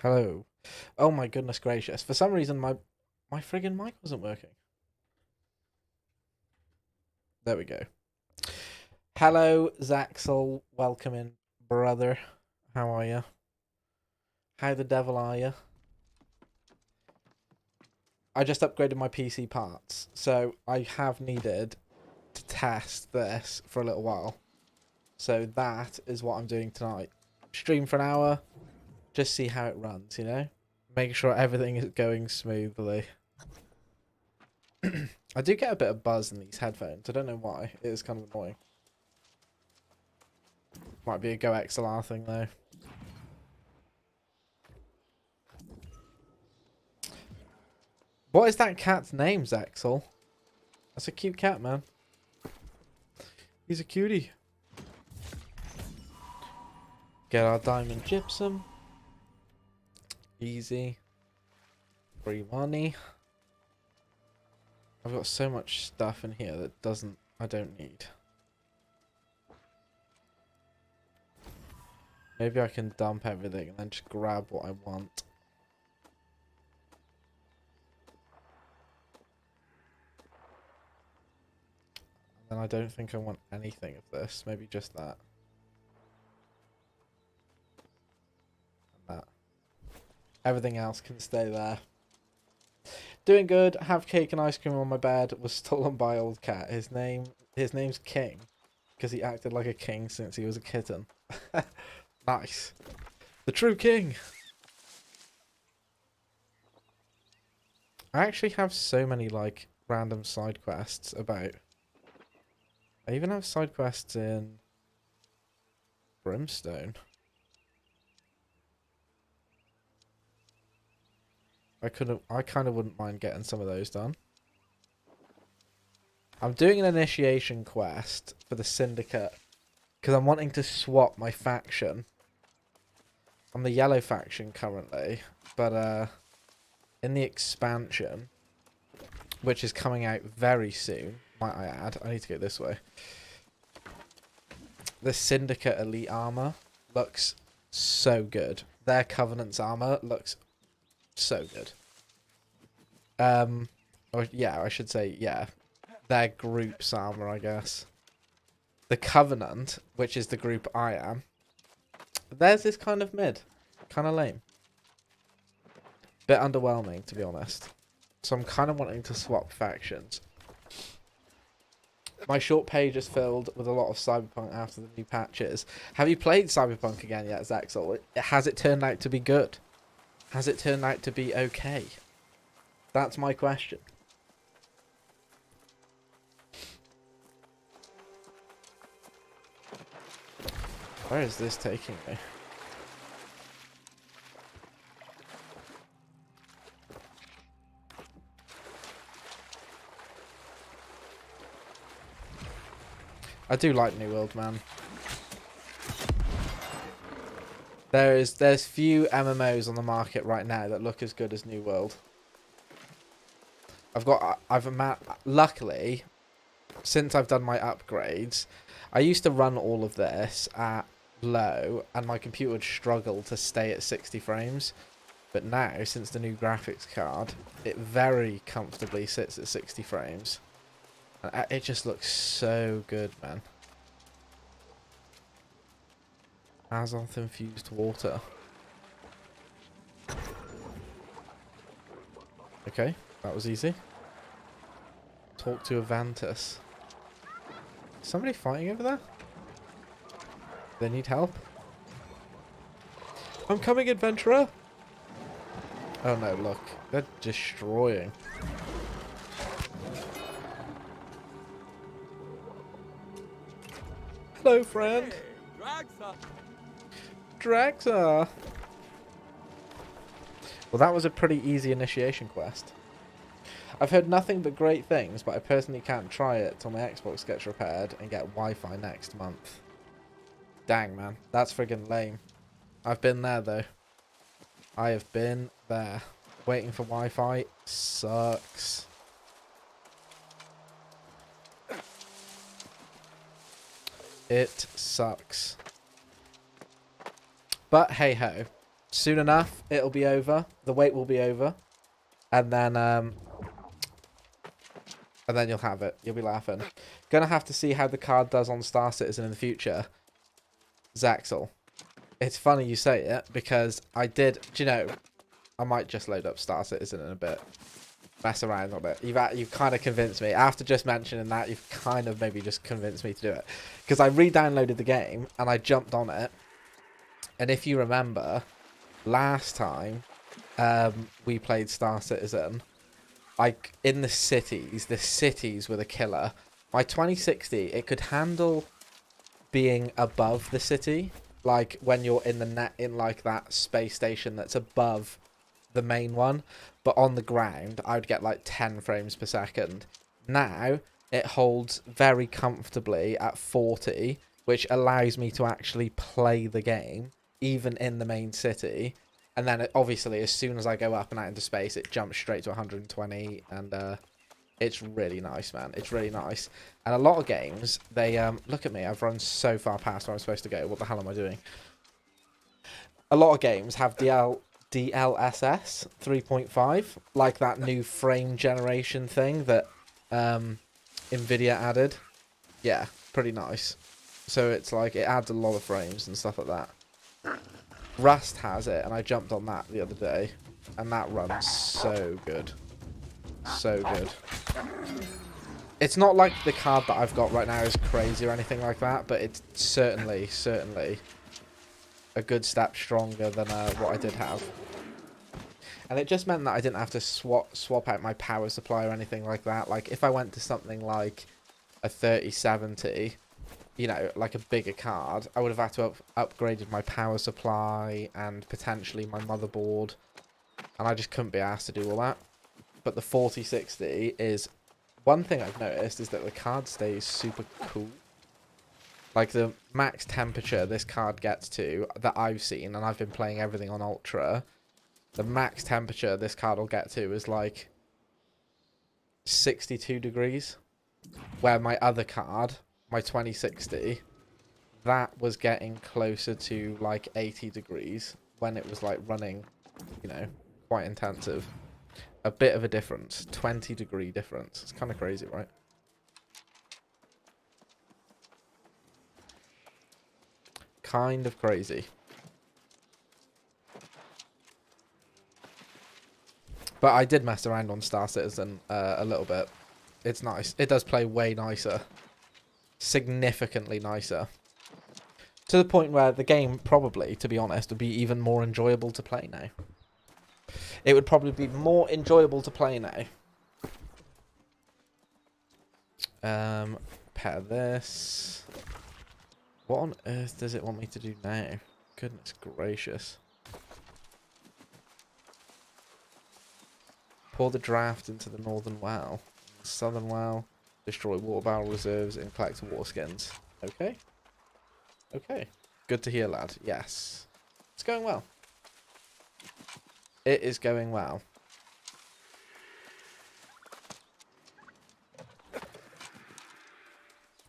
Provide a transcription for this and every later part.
Hello. Oh my goodness gracious. For some reason my friggin' mic wasn't working. There we go. Hello, Zaxel. Welcome in, brother. How are you? How the devil are you? I just upgraded my PC parts, so I have needed to test this for a little while. So that is what I'm doing tonight. Stream for an hour, just see how it runs, you know? Make sure everything is going smoothly. I do get a bit of buzz in these headphones. I don't know why. It is kind of annoying. Might be a Go XLR thing though. What is that cat's name, Zaxel? That's a cute cat, man. He's a cutie. Get our diamond gypsum. Easy. Free money. I've got so much stuff in here that I don't need. Maybe I can dump everything and then just grab what I want. And then I don't think I want anything of this. Maybe just that. And that. Everything else can stay there. Doing good. Have cake and ice cream on my bed. Was stolen by old cat. His name's King, because he acted like a king since he was a kitten. Nice. The true king. I actually have so many like random side quests about. I even have side quests in Brimstone. I kind of wouldn't mind getting some of those done. I'm doing an initiation quest for the Syndicate because I'm wanting to swap my faction. I'm the yellow faction currently, but in the expansion, which is coming out very soon, might I add, I need to go this way. The Syndicate Elite armor looks so good. Their Covenant's armor looks so good. Or yeah, I should say, yeah. Their group's armor, I guess. The Covenant, which is the group I am, theirs is kind of mid. Kind of lame. Bit underwhelming, to be honest. So I'm kind of wanting to swap factions. My short page is filled with a lot of Cyberpunk after the new patches. Have you played Cyberpunk again yet, Zaxel? Has it turned out to be good? Has it turned out to be okay? That's my question. Where is this taking me? I do like New World, man. There's few MMOs on the market right now that look as good as New World. Luckily, since I've done my upgrades, I used to run all of this at low and my computer would struggle to stay at 60 frames. But now, since the new graphics card, it very comfortably sits at 60 frames. And it just looks so good, man. Azoth infused water. Okay, that was easy. Talk to Avantis. Somebody fighting over there? They need help? I'm coming, adventurer! Oh no, look. They're destroying. Hello, friend. Hey, Draxa. Well, that was a pretty easy initiation quest. I've heard nothing but great things, but I personally can't try it till my Xbox gets repaired and get Wi-Fi next month. Dang, man. That's friggin' lame. I've been there, though. I have been there. Waiting for Wi-Fi sucks. It sucks. But hey-ho. soon enough, it'll be over. The wait will be over. And then you'll have it. You'll be laughing. Gonna have to see how the card does on Star Citizen in the future. Zaxel. It's funny you say it, because I did... Do you know, I might just load up Star Citizen in a bit. Mess around on it. You've kind of convinced me. After just mentioning that, you've kind of maybe just convinced me to do it. Because I re-downloaded the game, and I jumped on it. And if you remember, last time we played Star Citizen, like, in the cities were the killer. My 2060, it could handle being above the city. Like, when you're in like, that space station that's above the main one. But on the ground, I would get, like, 10 frames per second. Now, it holds very comfortably at 40, which allows me to actually play the game, even in the main city. And then, obviously, as soon as I go up and out into space, it jumps straight to 120, and it's really nice, man. It's really nice. And a lot of games, they... look at me, I've run so far past where I'm supposed to go. What the hell am I doing? A lot of games have DLSS 3.5, like that new frame generation thing that NVIDIA added. Yeah, pretty nice. So it's like, it adds a lot of frames and stuff like that. Rust has it, and I jumped on that the other day, and that runs so good. So good. It's not like the card that I've got right now is crazy or anything like that, but it's certainly a good step stronger than what I did have. And it just meant that I didn't have to swap out my power supply or anything like that. Like, if I went to something like a 3070, you know, like a bigger card, I would have had to have upgraded my power supply and potentially my motherboard. And I just couldn't be asked to do all that. But the 4060 is... One thing I've noticed is that the card stays super cool. Like, the max temperature this card gets to, that I've seen, and I've been playing everything on Ultra, the max temperature this card will get to is, like, 62 degrees. Where my other card, my 2060, that was getting closer to, like, 80 degrees when it was, like, running, you know, quite intensive. A bit of a difference. 20-degree difference. It's kind of crazy, right? Kind of crazy. But I did mess around on Star Citizen a little bit. It's nice. It does play way nicer. Significantly nicer. To the point where the game probably, to be honest, would be even more enjoyable to play now. It would probably be more enjoyable to play now. Pair this. What on earth does it want me to do now? Goodness gracious. Pour the draft into the northern well. Southern well. Destroy water barrel reserves and collect water skins. Okay. Okay. Good to hear, lad. Yes. It's going well. It is going well.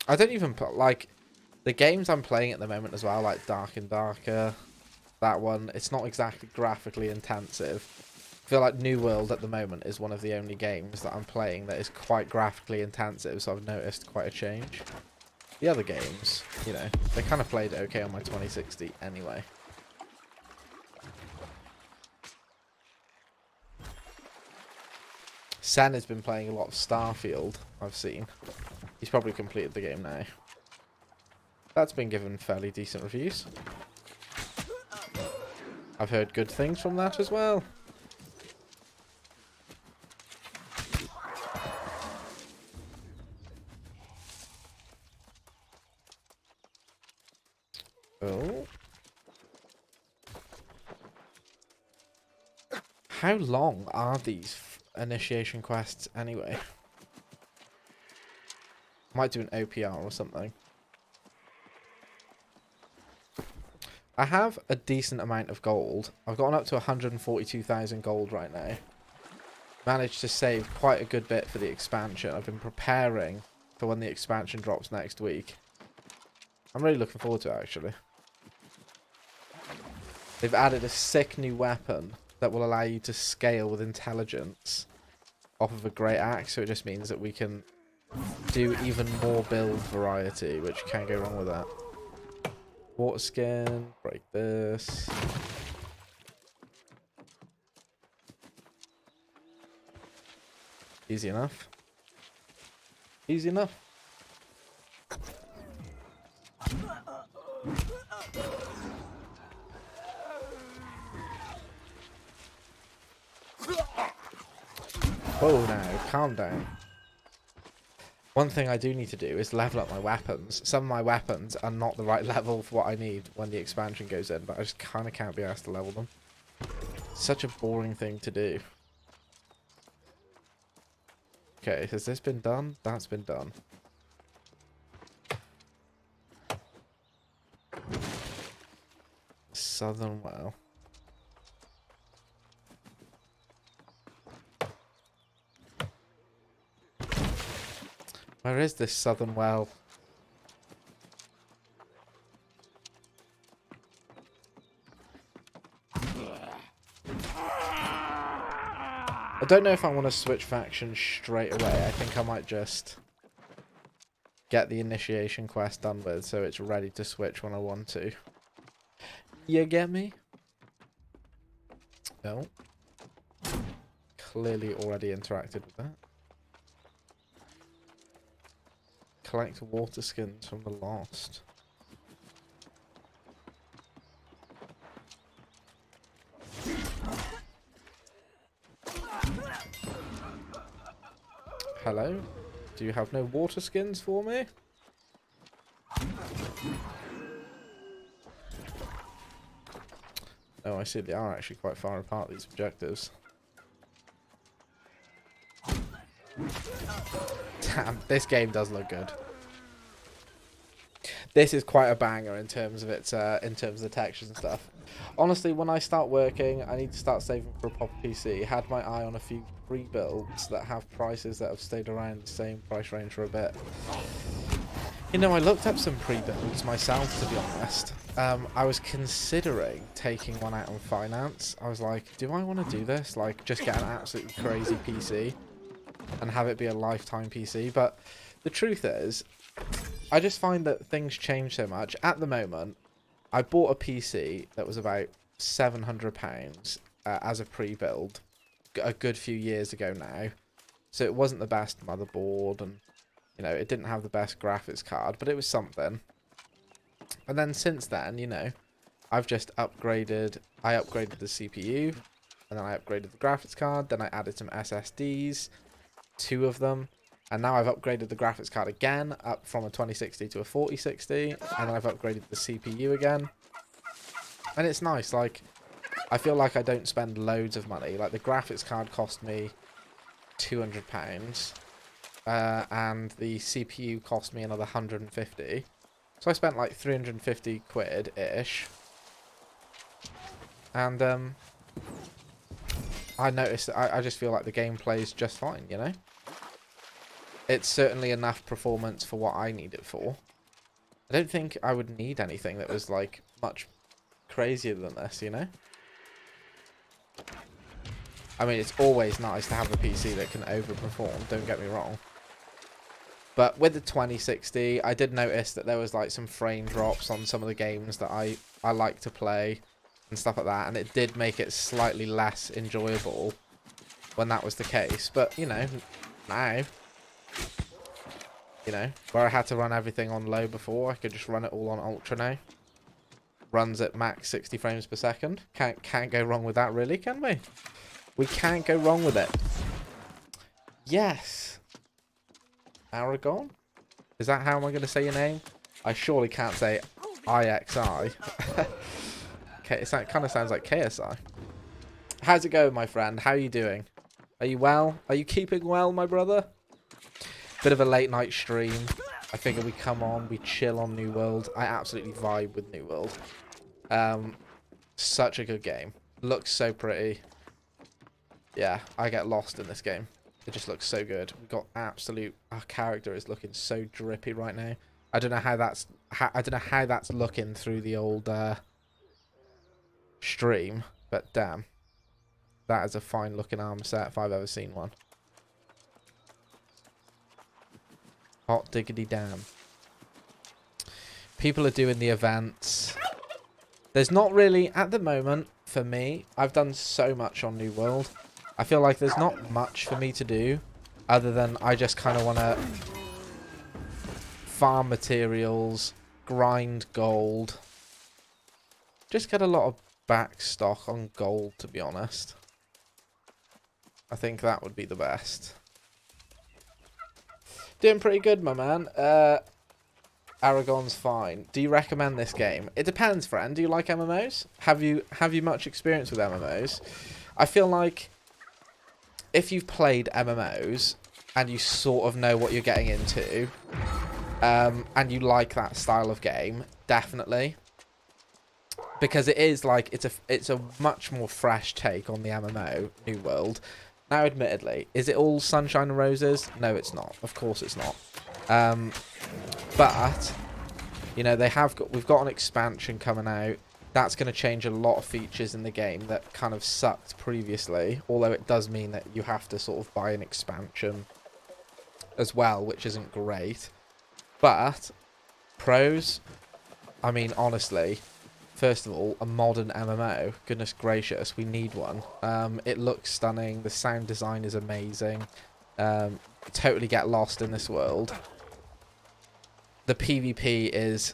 I don't even put, like, the games I'm playing at the moment as well, like Dark and Darker, that one, it's not exactly graphically intensive. I feel like New World at the moment is one of the only games that I'm playing that is quite graphically intensive, so I've noticed quite a change. The other games, you know, they kind of played okay on my 2060 anyway. Sen has been playing a lot of Starfield, I've seen. He's probably completed the game now. That's been given fairly decent reviews. I've heard good things from that as well. Oh. How long are these initiation quests anyway? Might do an OPR or something. I have a decent amount of gold. I've gotten up to 142,000 gold right now. Managed to save quite a good bit for the expansion. I've been preparing for when the expansion drops next week. I'm really looking forward to it, actually. They've added a sick new weapon that will allow you to scale with intelligence off of a great axe, so it just means that we can do even more build variety, which can't go wrong with that. Water skin, break this. Easy enough. Easy enough. Whoa now, calm down. One thing I do need to do is level up my weapons. Some of my weapons are not the right level for what I need when the expansion goes in, but I just kind of can't be asked to level them. Such a boring thing to do. Okay, has this been done? That's been done. Southern Well. Where is this Southern Well? I don't know if I want to switch factions straight away. I think I might just get the initiation quest done with so it's ready to switch when I want to. You get me? No. Clearly already interacted with that. Collect water skins from the lost. Hello? Do you have no water skins for me? Oh, I see they are actually quite far apart, these objectives. Damn, this game does look good. This is quite a banger in terms of its in terms of the textures and stuff. Honestly, when I start working, I need to start saving for a proper PC. Had my eye on a few pre-builds that have prices that have stayed around the same price range for a bit. You know, I looked up some pre-builds myself, to be honest. I was considering taking one out on finance. I was like, do I want to do this? Like, just get an absolutely crazy PC and have it be a lifetime PC? But the truth is, I just find that things change so much. At the moment, I bought a PC that was about £700 as a pre-build a good few years ago now. So it wasn't the best motherboard, and you know, it didn't have the best graphics card, but it was something. And then since then, you know, I've just upgraded. I upgraded the CPU, and then I upgraded the graphics card. Then I added some SSDs, 2 of them. And now I've upgraded the graphics card again, up from a 2060 to a 4060. And then I've upgraded the CPU again. And it's nice, like, I feel like I don't spend loads of money. Like, the graphics card cost me £200. And the CPU cost me another 150. So I spent like 350 quid-ish. And, I noticed that I just feel like the game plays just fine, you know? It's certainly enough performance for what I need it for. I don't think I would need anything that was, like, much crazier than this, you know? I mean, it's always nice to have a PC that can overperform, don't get me wrong. But with the 2060, I did notice that there was, like, some frame drops on some of the games that I like to play and stuff like that. And it did make it slightly less enjoyable when that was the case. But, you know, now, you know, where I had to run everything on low before, I could just run it all on ultra now. Runs at max 60 frames per second. Can't go wrong with that, really, can we? We can't go wrong with it. Yes. Aragon? Is that how am I going to say your name? I surely can't say IXI. Okay, it kind of sounds like KSI. How's it going, my friend? How are you doing? Are you well? Are you keeping well, my brother? Bit of a late night stream. I figure we come on, we chill on New World. I absolutely vibe with New World. Such a good game. Looks so pretty. Yeah, I get lost in this game. It just looks so good. We've got absolute. Our character is looking so drippy right now. I don't know how that's. I don't know how that's looking through the old. stream, but damn. That is a fine looking armor set if I've ever seen one. Hot diggity damn. People are doing the events. There's not really, at the moment, for me, I've done so much on New World. I feel like there's not much for me to do other than I just kind of want to farm materials, grind gold. Just get a lot of back stock on gold, to be honest. I think that would be the best. Doing pretty good, my man. Aragon's fine. Do you recommend this game? It depends, friend. Do you like MMOs? Have you much experience with MMOs? I feel like if you've played MMOs and you sort of know what you're getting into, and you like that style of game, definitely. Because it is like it's a much more fresh take on the MMO New World. Now, admittedly, is it all sunshine and roses? No, it's not. Of course, it's not. But you know, we've got an expansion coming out. That's going to change a lot of features in the game that kind of sucked previously. Although it does mean that you have to sort of buy an expansion as well, which isn't great. But pros, I mean, honestly. First of all, a modern MMO. Goodness gracious, we need one. It looks stunning. The sound design is amazing. Totally get lost in this world. The PvP is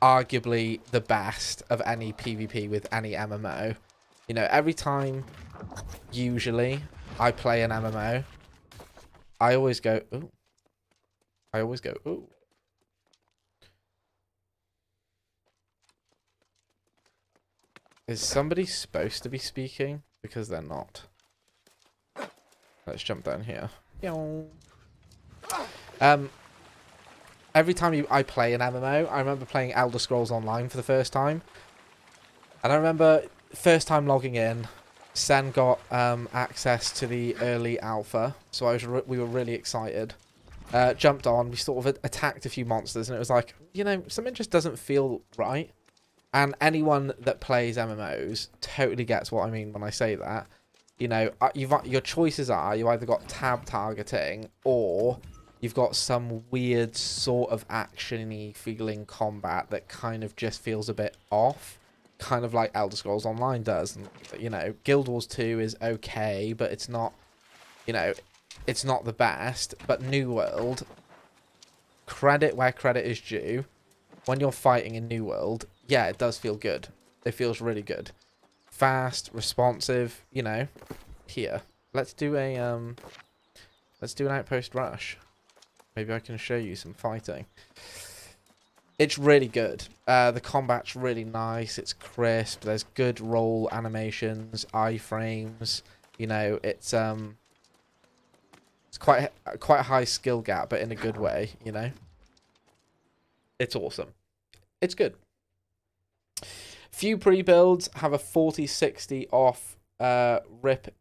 arguably the best of any PvP with any MMO. You know, every time, usually, I play an MMO, I always go, ooh. I always go, ooh. Is somebody supposed to be speaking? Because they're not. Let's jump down here. Every time I play an MMO, I remember playing Elder Scrolls Online for the first time. And I remember first time logging in, Sen got access to the early alpha. So we were really excited. Jumped on, we sort of attacked a few monsters, and it was like, you know, something just doesn't feel right. And anyone that plays MMOs totally gets what I mean when I say that. You know, your choices are you either got tab targeting or you've got some weird sort of action-y feeling combat that kind of just feels a bit off. Kind of like Elder Scrolls Online does. And, you know, Guild Wars 2 is okay, but it's not, you know, it's not the best. But New World, credit where credit is due. When you're fighting in New World, yeah, it does feel good. It feels really good. Fast, responsive, you know. Here, let's do an outpost rush. Maybe I can show you some fighting. It's really good. The combat's really nice. It's crisp. There's good roll animations, iframes. You know, it's quite a high skill gap, but in a good way. You know, it's awesome. It's good. Few pre-builds have a 40-60 off. Rip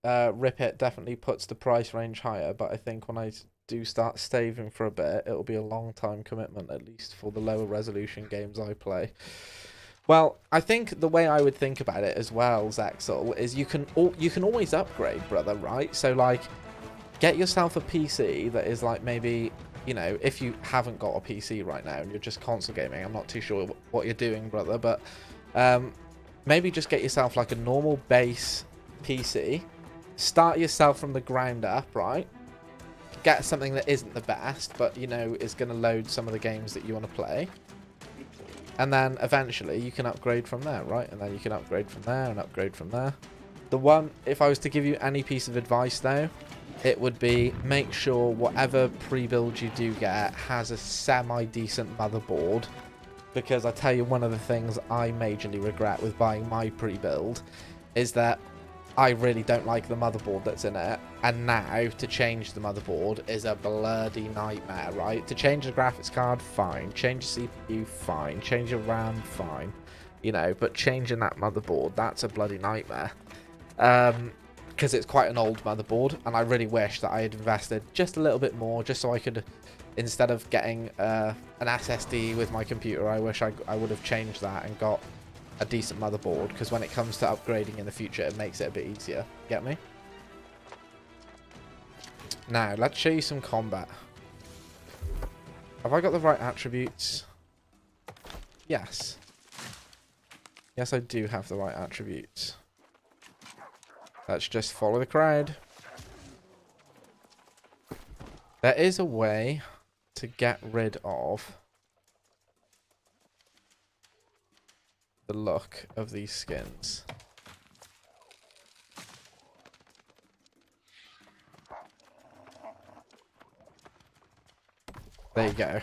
it definitely puts the price range higher, but I think when I do start saving for a bit, it'll be a long time commitment, at least for the lower resolution games I play. Well, I think the way I would think about it as well, Zexel, is you can always upgrade, brother, right? So like, get yourself a PC that is like maybe, you know, if you haven't got a PC right now and you're just console gaming, I'm not too sure what you're doing, brother, but maybe just get yourself like a normal base PC, start yourself from the ground up, right? Get something that isn't the best, but, you know, is going to load some of the games that you want to play. And then eventually you can upgrade from there, right? And then you can upgrade from there and upgrade from there. The one, if I was to give you any piece of advice though, it would be make sure whatever pre-build you do get has a semi-decent motherboard. Because I tell you, one of the things I majorly regret with buying my pre-build is that I really don't like the motherboard that's in it. And now, to change the motherboard is a bloody nightmare, right? To change the graphics card, fine. Change the CPU, fine. Change the RAM, fine. You know, but changing that motherboard, that's a bloody nightmare. Because it's quite an old motherboard, and I really wish that I had invested just a little bit more, just so I could, instead of getting an SSD with my computer, I wish I would have changed that and got a decent motherboard, because when it comes to upgrading in the future, it makes it a bit easier. Get me? Now, let's show you some combat. Have I got the right attributes? Yes. Yes, I do have the right attributes. Let's just follow the crowd. There is a way to get rid of the look of these skins. There you go.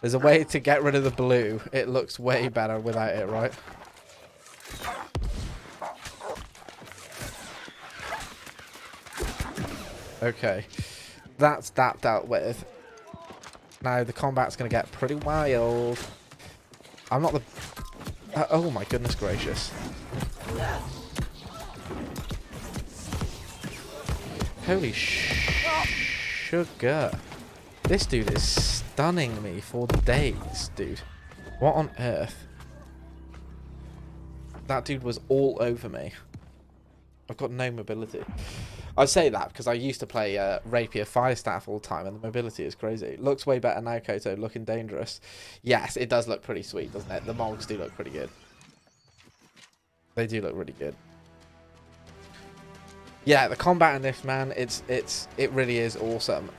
There's a way to get rid of the blue. It looks way better without it, right? Okay. That's that dealt with. Now the combat's going to get pretty wild. I'm not the... oh my goodness gracious. Holy sugar. This dude is stunning me for days, dude. What on earth? That dude was all over me. I've got no mobility. I say that because I used to play Rapier Fire Staff all the time, and the mobility is crazy. It looks way better now, Koto, looking dangerous. Yes, it does look pretty sweet, doesn't it? The Mogs do look pretty good. They do look really good. Yeah, the combat in this, man, it really is awesome.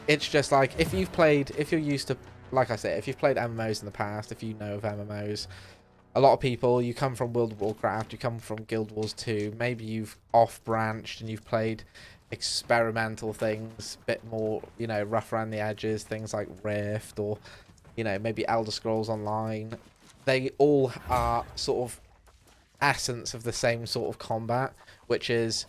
It's just like, if you're used to, like I said, if you've played MMOs in the past, if you know of MMOs, a lot of people, you come from World of Warcraft, you come from Guild Wars 2, maybe you've off-branched and you've played experimental things, a bit more, you know, rough around the edges, things like Rift, or, you know, maybe Elder Scrolls Online. They all are sort of essence of the same sort of combat, which is,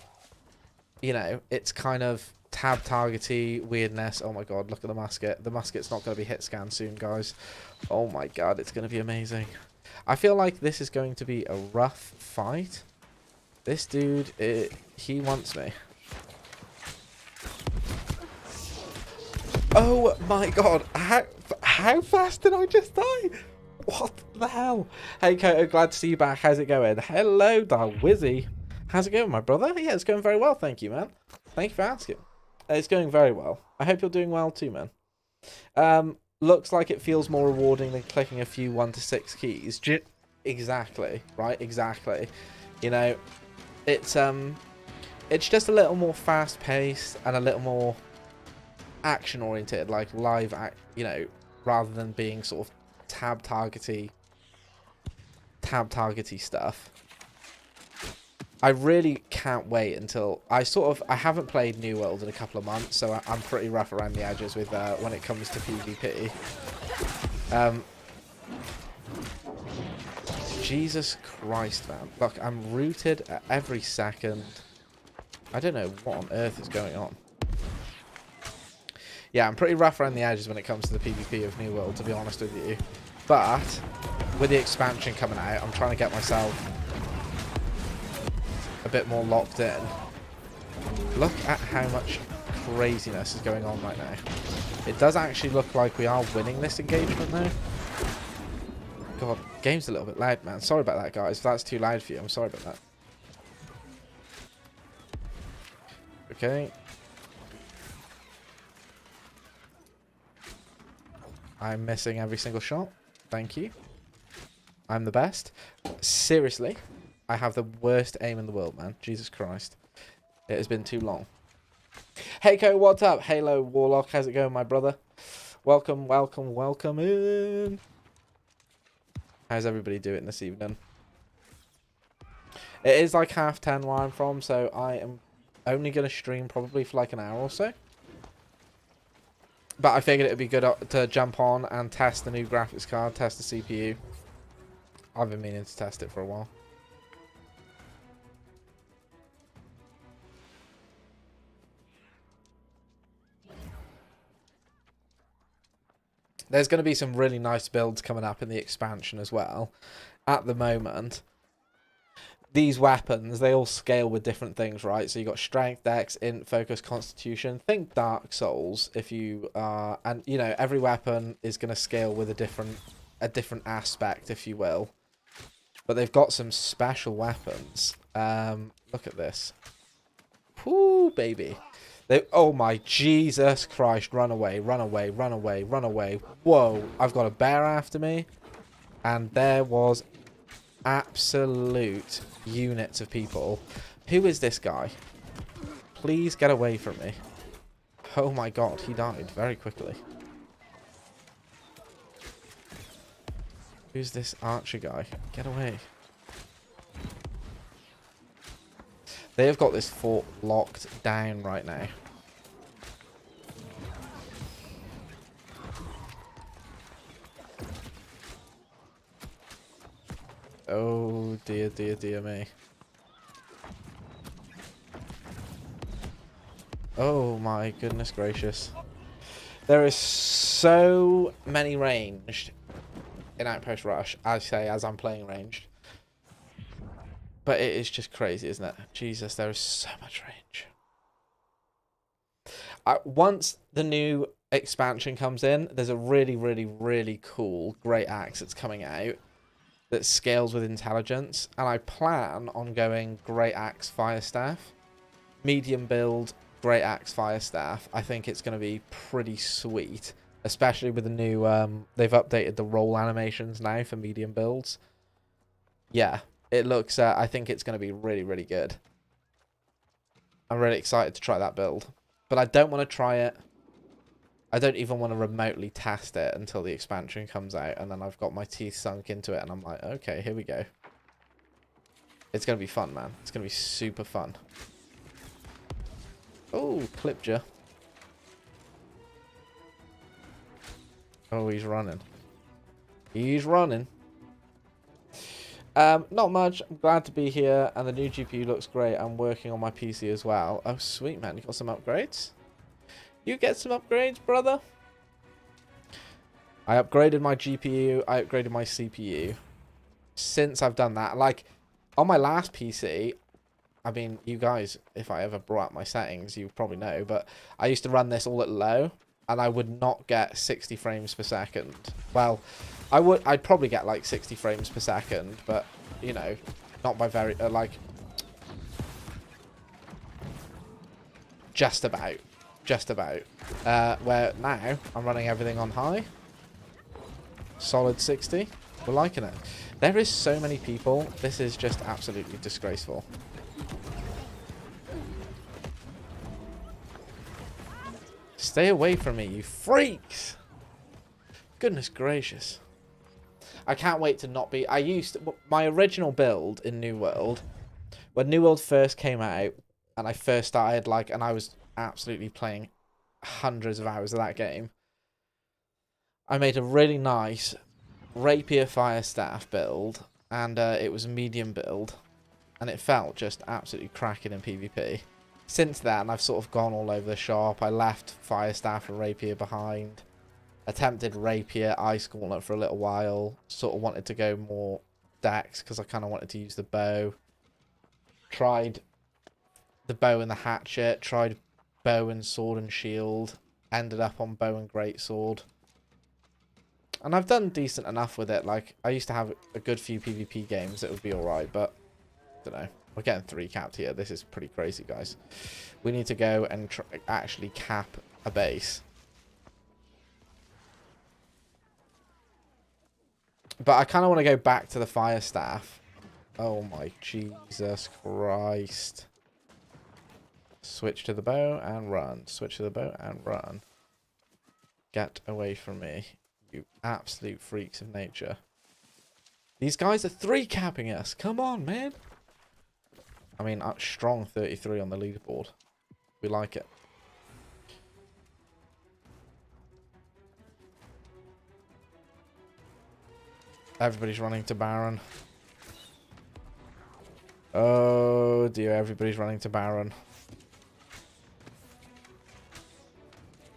you know, it's kind of tab targety weirdness. Oh my god, look at the musket. The musket's not going to be hit scan soon, guys. Oh my god, it's going to be amazing. I feel like this is going to be a rough fight. This dude, he wants me. Oh my god, how fast did I just die? What the hell? Hey Koto, glad to see you back. How's it going? Hello, Darwizzy. How's it going, my brother? Yeah, it's going very well, thank you, man. Thank you for asking. It's going very well. I hope you're doing well too, man. Looks like it feels more rewarding than clicking a few 1 to 6 keys. Exactly, right? Exactly. You know, it's just a little more fast-paced and a little more action-oriented, like live, you know, rather than being sort of tab targety stuff. I really can't wait until I haven't played New World in a couple of months, so I'm pretty rough around the edges with when it comes to PvP. Jesus Christ, man. Look, I'm rooted at every second. I don't know what on earth is going on. Yeah, I'm pretty rough around the edges when it comes to the PvP of New World, to be honest with you. But with the expansion coming out, I'm trying to get myself a bit more locked in. Look at how much craziness is going on right now. It does actually look like we are winning this engagement though. God, game's a little bit loud, man. Sorry about that, guys. If that's too loud for you, I'm sorry about that. Okay. I'm missing every single shot. Thank you. I'm the best. Seriously, I have the worst aim in the world, man. Jesus Christ. It has been too long. Hey, Ko, what's up? Halo Warlock, how's it going, my brother? Welcome, welcome, welcome in. How's everybody doing this evening? It is like 10:30 where I'm from, so I am only going to stream probably for like an hour or so. But I figured it would be good to jump on and test the new graphics card, test the CPU. I've been meaning to test it for a while. There's going to be some really nice builds coming up in the expansion as well. At the moment, these weapons, they all scale with different things, right? So you got strength, dex, int, focus, constitution. Think Dark Souls if you are, and you know, every weapon is going to scale with a different aspect, if you will. But they've got some special weapons. Look at this. Whoo, baby. Oh my Jesus Christ. Run away, run away, run away, run away. Whoa, I've got a bear after me. And there was absolute units of people. Who is this guy? Please get away from me. Oh my god, he died very quickly. Who's this archer guy? Get away. They have got this fort locked down right now. Oh dear, dear, dear me. Oh my goodness gracious. There is so many ranged in Outpost Rush, I say, as I'm playing ranged. But it is just crazy, isn't it? Jesus, there is so much range. Once the new expansion comes in, there's a really, really, really cool Great Axe that's coming out that scales with intelligence. And I plan on going Great Axe Firestaff. Medium build, Great Axe Firestaff. I think it's going to be pretty sweet. Especially with the new... they've updated the roll animations now for medium builds. Yeah. It looks, I think it's going to be really, really good. I'm really excited to try that build. But I don't want to try it. I don't even want to remotely test it until the expansion comes out. And then I've got my teeth sunk into it. And I'm like, okay, here we go. It's going to be fun, man. It's going to be super fun. Oh, clipped you. Oh, he's running. He's running. Not much. I'm glad to be here, and the new GPU looks great. I'm working on my PC as well. Oh, sweet, man. You got some upgrades? You get some upgrades, brother? I upgraded my GPU. I upgraded my CPU. Since I've done that, like, on my last PC, I mean, you guys, if I ever brought up my settings, you probably know, but I used to run this all at low, and I would not get 60 frames per second. Well... I'd probably get like 60 frames per second, but, you know, not by very, like, just about. Where now, I'm running everything on high. Solid 60. We're liking it. There is so many people. This is just absolutely disgraceful. Stay away from me, you freaks! Goodness gracious. I can't wait to not be... my original build in New World, when New World first came out, and I first started, like, and I was absolutely playing hundreds of hours of that game, I made a really nice Rapier Firestaff build, and it was a medium build, and it felt just absolutely cracking in PvP. Since then, I've sort of gone all over the shop. I left Firestaff and Rapier behind. Attempted Rapier, Ice Gauntlet for a little while. Sort of wanted to go more Dex because I kind of wanted to use the bow. Tried the bow and the hatchet. Tried bow and sword and shield. Ended up on bow and greatsword. And I've done decent enough with it. Like, I used to have a good few PvP games that would be alright, but I don't know. We're getting 3 capped here. This is pretty crazy, guys. We need to go and actually cap a base. But I kind of want to go back to the Firestaff. Oh my Jesus Christ. Switch to the bow and run. Switch to the bow and run. Get away from me, you absolute freaks of nature. These guys are 3-capping us. Come on, man. I mean, strong 33 on the leaderboard. We like it. Everybody's running to Baron. Oh dear, everybody's running to Baron.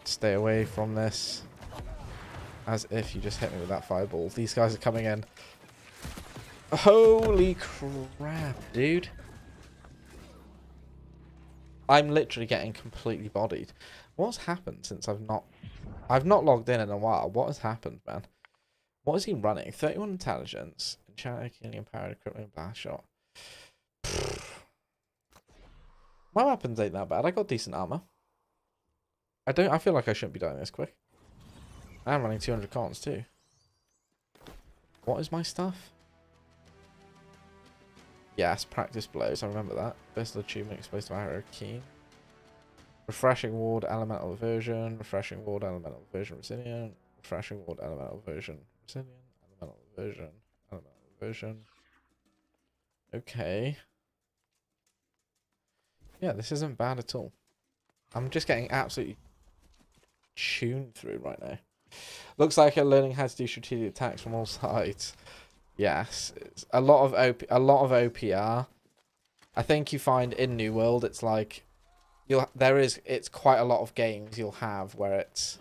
Stay away from this. As if you just hit me with that fireball. These guys are coming in. Holy crap, dude. I'm literally getting completely bodied. What's happened since I've not logged in a while? What has happened, man? What is he running? 31 intelligence. Enchanted Achilles powered crippling blast shot. My weapons ain't that bad. I got decent armor. I feel like I shouldn't be dying this quick. I'm running 200 cons too. What is my stuff? Yes, practice blows. I remember that. Versatile achievement exposed to arrow keen. Refreshing ward elemental version. Refreshing ward elemental version resilient. Refreshing ward elemental version resilient. Elemental version. Elemental version. Okay. Yeah, this isn't bad at all. I'm just getting absolutely tuned through right now. Looks like you're learning how to do strategic attacks from all sides. Yes, it's a lot of OPR. I think you find in New World it's like it's quite a lot of games you'll have where it's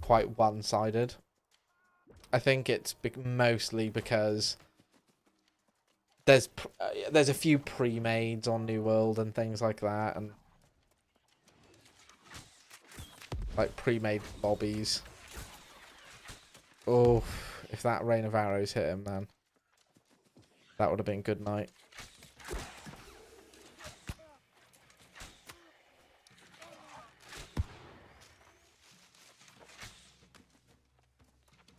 quite one-sided. I think it's mostly because there's a few pre-mades on New World and things like that, and like pre-made bobbies. Oh, if that rain of arrows hit him, man, that would have been good night.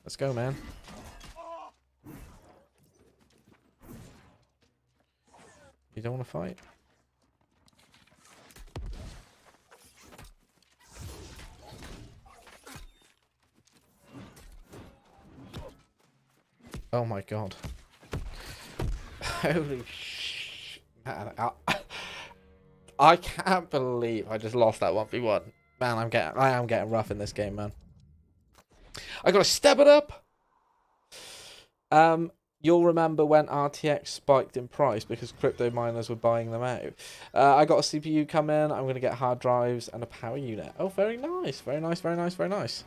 Let's go, man. You don't want to fight? Oh my god. Holy sh... Man, I can't believe I just lost that 1v1. Man, I am getting rough in this game, man. I gotta step it up! You'll remember when RTX spiked in price because crypto miners were buying them out. I got a CPU come in. I'm going to get hard drives and a power unit. Oh, very nice. Very nice, very nice, very nice.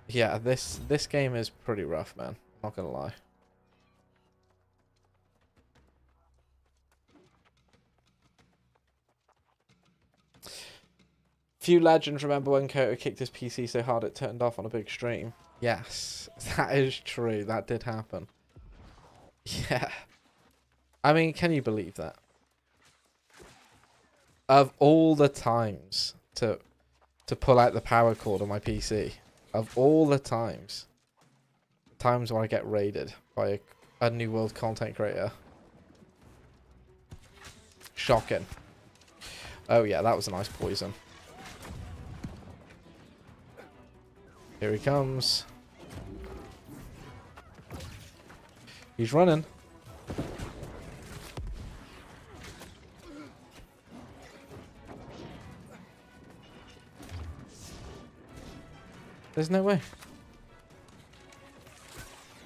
Yeah, this game is pretty rough, man. Not going to lie. Few legends remember when Koto kicked his PC so hard it turned off on a big stream. Yes, that is true. That did happen. Yeah. I mean, can you believe that? Of all the times to pull out the power cord on my PC, of all the times where I get raided by a New World content creator. Shocking. Oh yeah, that was a nice poison. Here he comes. He's running. There's no way.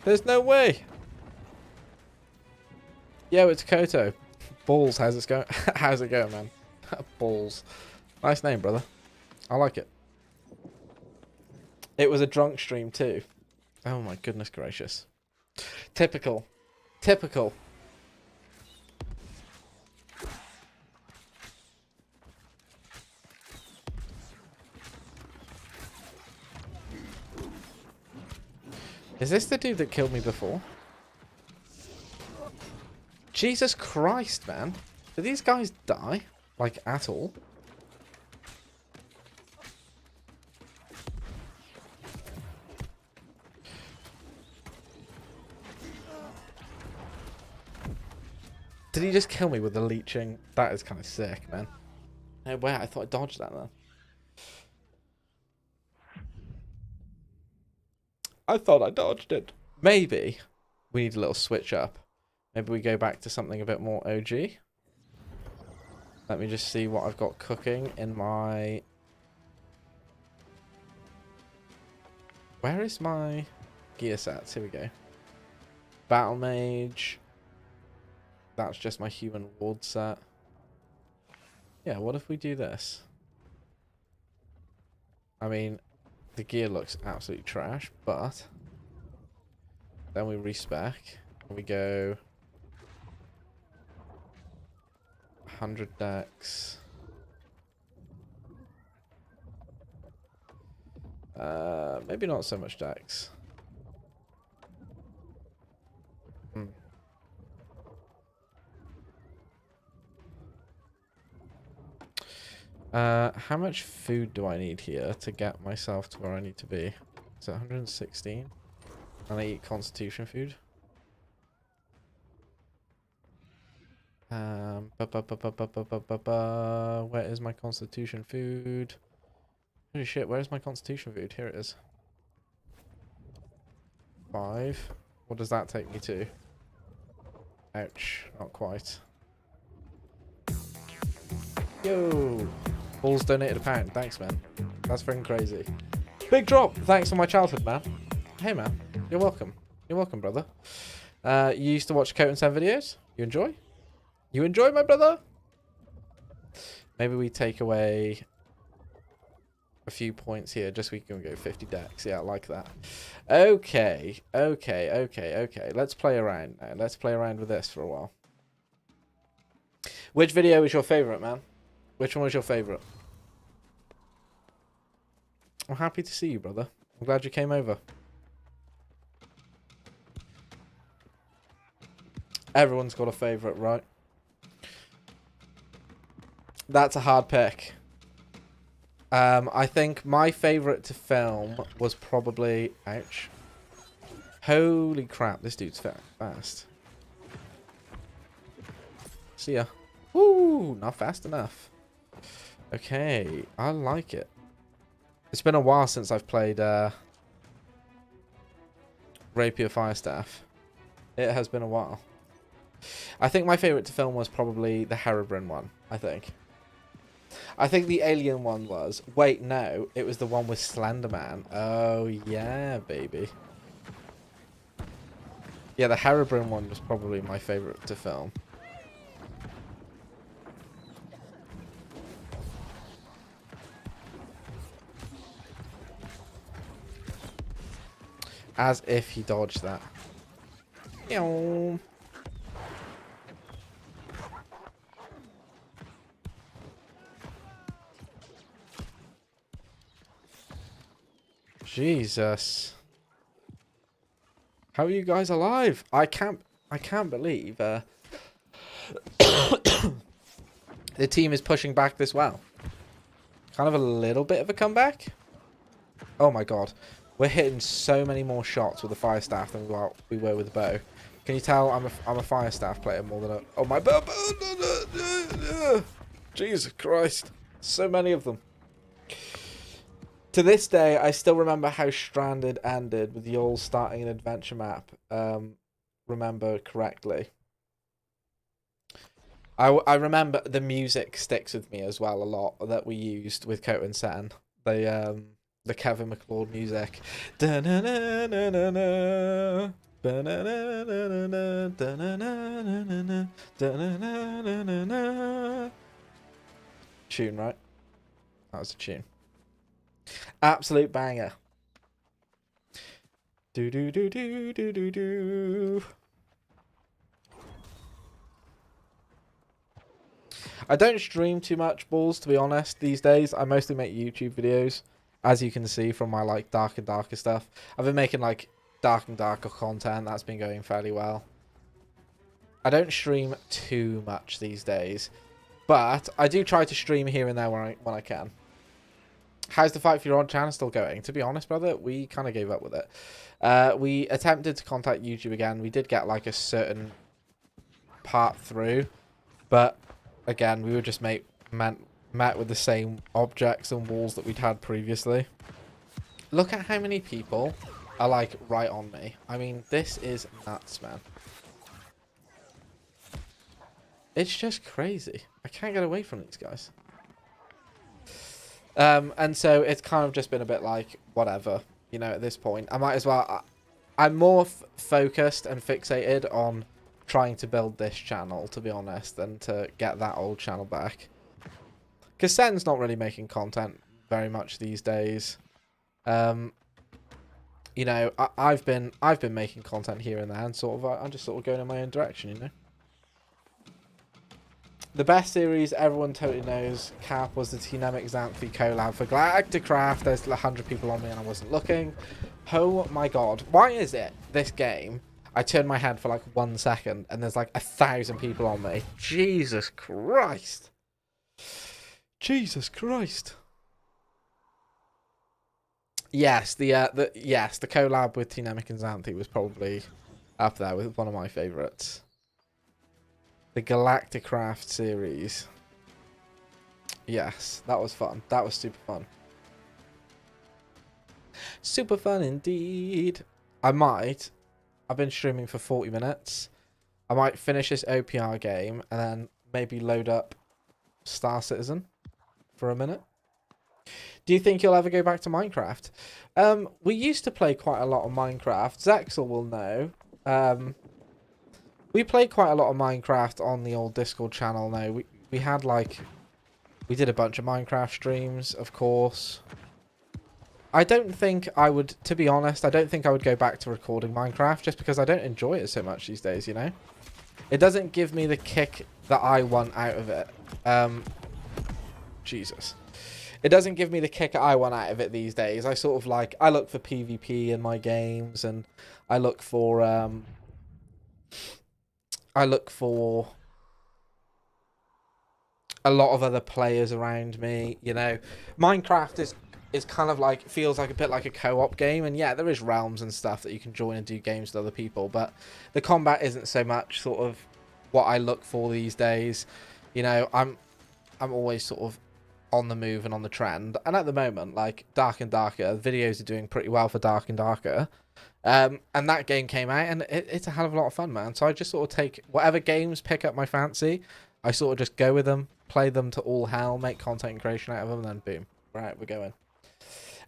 There's no way. Yo, it's Koto. Balls, how's it going? How's it going, man? Balls. Nice name, brother. I like it. It was a drunk stream too. Oh my goodness gracious. Typical. Typical. Is this the dude that killed me before? Jesus Christ, man. Do these guys die? Like, at all? Did he just kill me with the leeching? That is kind of sick, man. No way, I thought I dodged that then. I thought I dodged it. Maybe we need a little switch up. Maybe we go back to something a bit more OG. Let me just see what I've got cooking in my... Where is my gear sets? Here we go. Battle Mage. That's just my human ward set. Yeah, what if we do this? I mean, the gear looks absolutely trash, but then we respec and we go 100 dex. Maybe not so much Dex. Hmm. How much food do I need here to get myself to where I need to be? Is it 116? And I eat constitution food. Where is my constitution food? Holy shit, where is my constitution food? Here it is. 5. What does that take me to? Ouch, not quite. Yo! Balls donated £1. Thanks, man. That's freaking crazy. Big drop! Thanks for my childhood, man. Hey, man. You're welcome. You're welcome, brother. You used to watch Coat and Sen videos? You enjoy? You enjoy, my brother? Maybe we take away a few points here just so we can go 50 decks. Yeah, I like that. Okay. Let's play around now. Let's play around with this for a while. Which video is your favorite, man? Which one was your favorite? I'm happy to see you, brother. I'm glad you came over. Everyone's got a favorite, right? That's a hard pick. I think my favorite to film was probably... Ouch. Holy crap, this dude's fast. See ya. Woo, not fast enough. Okay, I like it. It's been a while since I've played Rapier Firestaff. It has been a while. I think my favourite to film was probably the Herobrine one, I think. I think the Alien one was... Wait, no. It was the one with Slenderman. Oh, yeah, baby. Yeah, the Herobrine one was probably my favourite to film. As if he dodged that. Ew. Jesus. How are you guys alive? I can't believe the team is pushing back this well. Kind of a little bit of a comeback. Oh my god. We're hitting so many more shots with the fire staff than we were with the bow. Can you tell I'm a fire staff player more than a... Oh my... Jesus Christ. So many of them. To this day, I still remember how Stranded ended with you all starting an adventure map. Remember correctly. I remember the music sticks with me as well a lot that we used with Coat and Sen. The Kevin MacLeod music. Tune, right? That was a tune. Absolute banger. Do do do do do do do. I don't stream too much, balls, to be honest, these days. I mostly make YouTube videos, as you can see from my like dark and darker stuff. I've been making like dark and darker content. That's been going fairly well. I don't stream too much these days, but I do try to stream here and there when I can. How's the Fight for Your Odd channel still going? To be honest, brother, we kind of gave up with it. We attempted to contact YouTube again. We did get like a certain part through, but again, we were just met with the same objects and walls that we'd had previously. Look at how many people are like right on me. I mean, this is nuts, man. It's just crazy. I can't get away from these guys. And so it's kind of just been a bit like, whatever, you know, at this point. I might as well... I'm more focused and fixated on trying to build this channel, to be honest, than to get that old channel back. Because Sen's not really making content very much these days. You know, I've been making content here and there, and sort of I'm just sort of going in my own direction, you know. The best series everyone totally knows, Cap, was the Tnemic Xanthi collab for Galacticraft. There's 100 people on me and I wasn't looking. Oh my god. Why is it, this game, I turn my head for like 1 second and there's like 1,000 people on me? Jesus Christ. Jesus Christ. Yes, the collab with Tnemic and Xanthi was probably up there with one of my favourites. The Galacticraft series. Yes, that was fun. That was super fun. Super fun indeed. I've been streaming for 40 minutes. I might finish this OPR game and then maybe load up Star Citizen for a minute. Do you think you'll ever go back to Minecraft? We used to play quite a lot of Minecraft. Zexel will know. We played quite a lot of Minecraft on the old Discord channel now. We had like... We did a bunch of Minecraft streams, of course. I don't think I would... To be honest, I don't think I would go back to recording Minecraft just because I don't enjoy it so much these days, you know? It doesn't give me the kick that I want out of it. Jesus. It doesn't give me the kick I want out of it these days. I sort of like... I look for PvP in my games and I look for... a lot of other players around me, you know. Minecraft is kind of like, feels like a bit like a co-op game, and yeah, there is realms and stuff that you can join and do games with other people, but the combat isn't so much sort of what I look for these days. You know, I'm always sort of on the move and on the trend, and at the moment, like Dark and Darker, videos are doing pretty well for Dark and Darker. And that game came out, and it's a hell of a lot of fun, man. So I just sort of take whatever games pick up my fancy. I sort of just go with them, play them to all hell, make content creation out of them, and then boom. Right, we're going.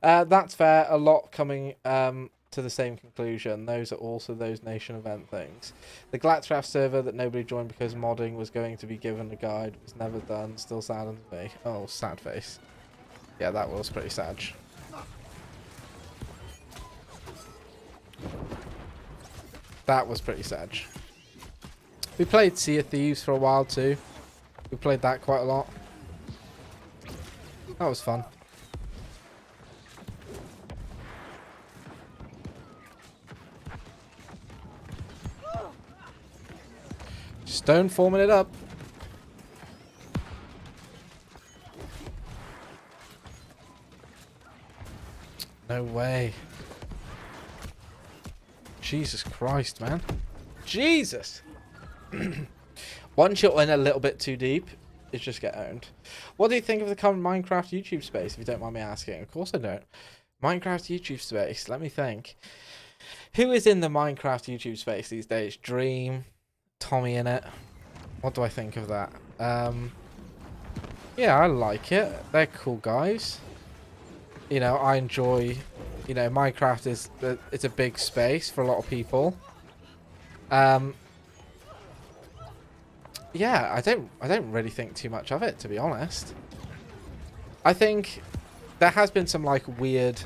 That's fair. A lot coming to the same conclusion. Those are also those nation event things. The Galacticraft server that nobody joined because modding was going to be given a guide was never done. Still saddens me. Oh, sad face. Yeah, that was pretty sad. That was pretty sad. We played Sea of Thieves for a while too. We played that quite a lot. That was fun. Stone forming it up. No way. Jesus Christ, man. Jesus! Once you're in a little bit too deep, it's just get owned. What do you think of the current Minecraft YouTube space, if you don't mind me asking? Of course I don't. Minecraft YouTube space, let me think. Who is in the Minecraft YouTube space these days? Dream, Tommy in it. What do I think of that? Yeah, I like it. They're cool guys. You know, I enjoy... You know, Minecraft is... It's a big space for a lot of people. Yeah, I don't really think too much of it, to be honest. I think there has been some like weird,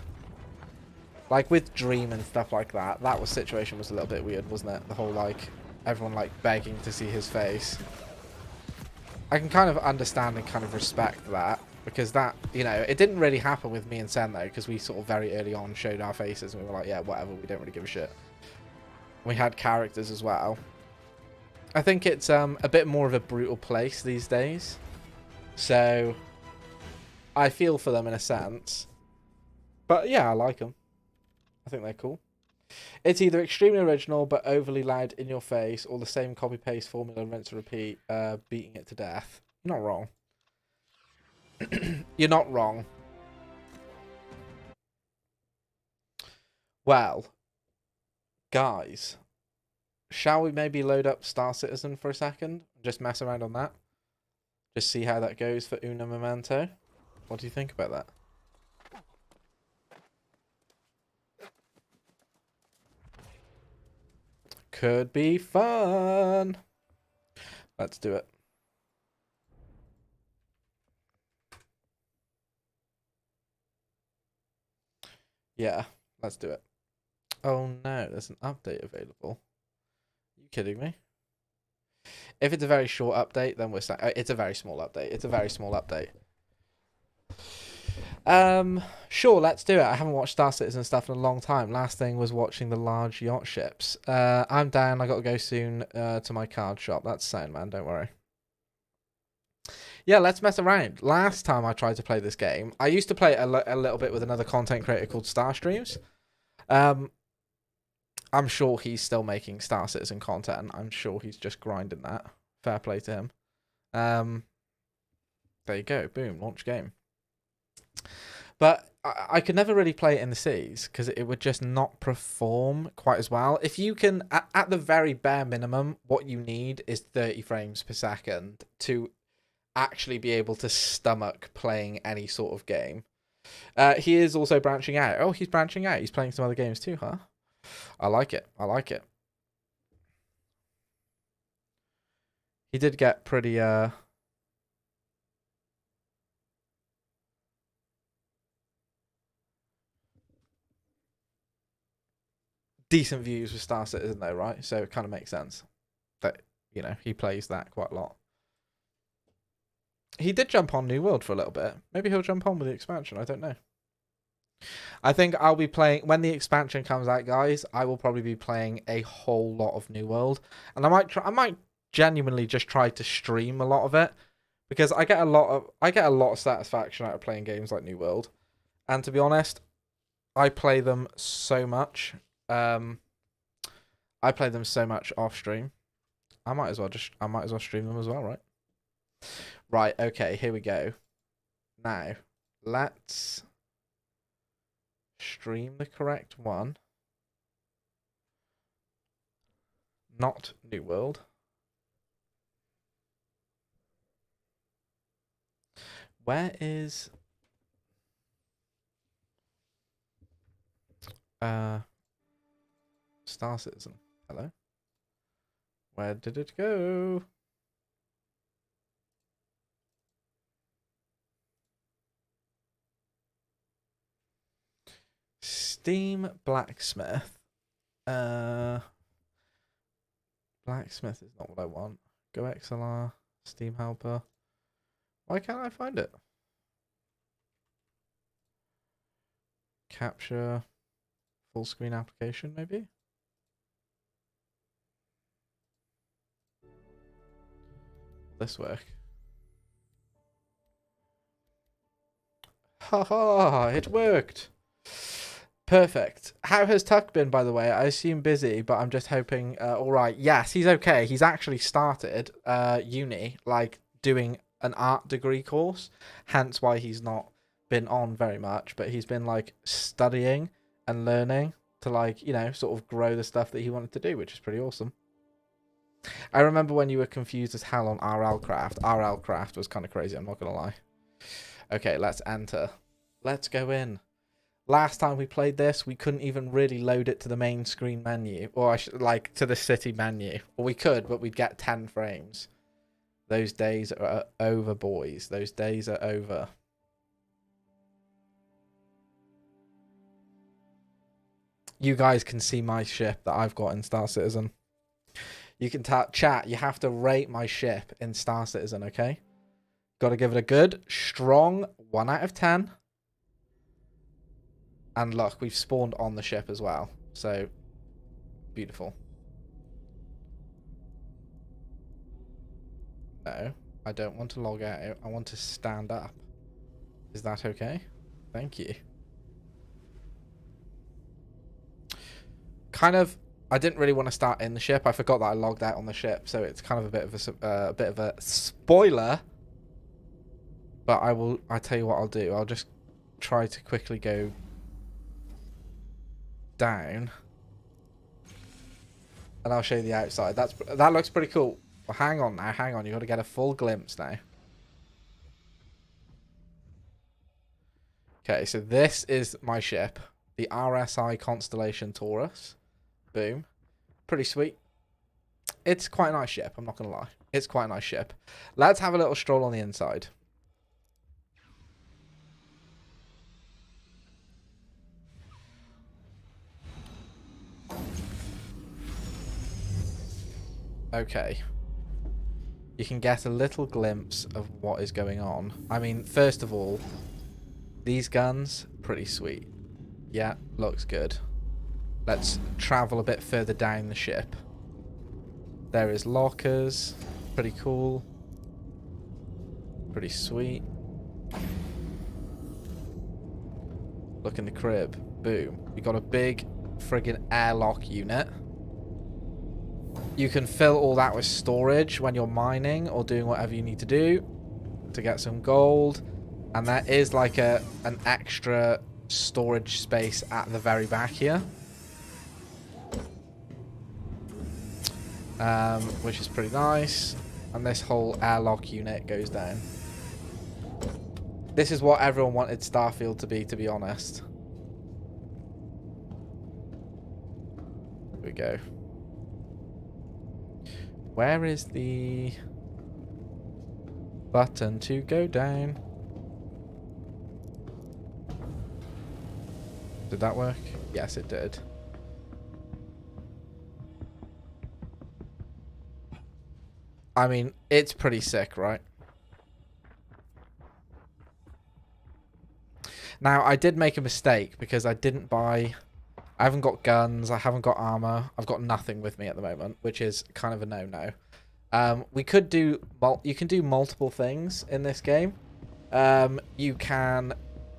like with Dream and stuff like that. That situation was a little bit weird, wasn't it? The whole like everyone like begging to see his face. I can kind of understand and kind of respect that, because that, you know, it didn't really happen with me and Sen though, because we sort of very early on showed our faces and we were like, yeah, whatever, we don't really give a shit. We had characters as well. I think it's a bit more of a brutal place these days. So I feel for them in a sense. But yeah, I like them. I think they're cool. It's either extremely original but overly loud in your face, or the same copy-paste formula, rinse and repeat, beating it to death. You're not wrong. You're not wrong. Well, guys, shall we maybe load up Star Citizen for a second? Just mess around on that. Just see how that goes for Una Momento. What do you think about that? Could be fun. Let's do it. Yeah, let's do it. Oh no, there's an update available. Are you kidding me? If it's a very short update, then we're it's a very small update. It's a very small update. Sure, let's do it. I haven't watched Star Citizen stuff in a long time. Last thing was watching the large yacht ships. I'm down. I got to go soon to my card shop. That's sound, man. Don't worry. Yeah, let's mess around. Last time I tried to play this game, I used to play it a little bit with another content creator called Starstreams. I'm sure he's still making Star Citizen content. I'm sure he's just grinding that. Fair play to him. There you go. Boom. Launch game. But I could never really play it in the seas because it would just not perform quite as well. If you can, at the very bare minimum, what you need is 30 frames per second to actually be able to stomach playing any sort of game. He is also branching out. Oh, he's branching out. He's playing some other games too, huh? I like it. I like it. He did get pretty decent views with Star Citizen though, right? So it kind of makes sense that, you know, he plays that quite a lot. He did jump on New World for a little bit. Maybe he'll jump on with the expansion. I don't know. I think I'll be playing when the expansion comes out, guys. I will probably be playing a whole lot of New World, and I might genuinely just try to stream a lot of it because I get a lot of satisfaction out of playing games like New World, and to be honest, I play them so much. I play them so much off stream. I might as well stream them as well, right? Right. Okay. Here we go. Now, let's stream the correct one. Not New World. Where is Star Citizen? Hello? Where did it go? Steam Blacksmith. Blacksmith is not what I want. Go XLR. Steam Helper. Why can't I find it? Capture. Full screen application, maybe? This work. Haha, it worked. Perfect. How has Tuck been, by the way? I assume busy, but I'm just hoping. All right. Yes, he's okay. He's actually started uni, like doing an art degree course. Hence why he's not been on very much. But he's been like studying and learning to, like, you know, sort of grow the stuff that he wanted to do, which is pretty awesome. I remember when you were confused as hell on RL Craft. RL Craft was kind of crazy. I'm not gonna lie. Okay, let's enter. Let's go in. Last time we played this, we couldn't even really load it to the main screen menu, or like to the city menu. Or we could, but we'd get 10 frames. Those days are over, boys. Those days are over. You guys can see my ship that I've got in Star Citizen. You can chat. You have to rate my ship in Star Citizen, okay? Got to give it a good, strong 1 out of 10. And look, we've spawned on the ship as well. So, beautiful. No, I don't want to log out. I want to stand up. Is that okay? Thank you. Kind of, I didn't really want to start in the ship. I forgot that I logged out on the ship, so it's kind of a bit of a spoiler. But I tell you what I'll do. I'll just try to quickly go down, and I'll show you the outside. That looks pretty cool. Well, hang on now, hang on. You got to get a full glimpse now. Okay, so this is my ship, the RSI Constellation Taurus. Boom, pretty sweet. It's quite a nice ship. I'm not gonna lie. It's quite a nice ship. Let's have a little stroll on the inside. Okay. you can get a little glimpse of what is going on. I mean, first of all, these guns, pretty sweet. Yeah, looks good. Let's travel a bit further down the ship. There is lockers. Pretty cool. Pretty sweet. Look in the crib. Boom. We got a big friggin' airlock unit. You can fill all that with storage when you're mining or doing whatever you need to do to get some gold. And there is like an extra storage space at the very back here. Which is pretty nice. And this whole airlock unit goes down. This is what everyone wanted Starfield to be honest. Here we go. Where is the button to go down? Did that work? Yes, it did. I mean, it's pretty sick, right? Now, I did make a mistake because I didn't buy... I haven't got guns, I haven't got armor, I've got nothing with me at the moment, which is kind of a no-no. We could do... you can do multiple things in this game. You can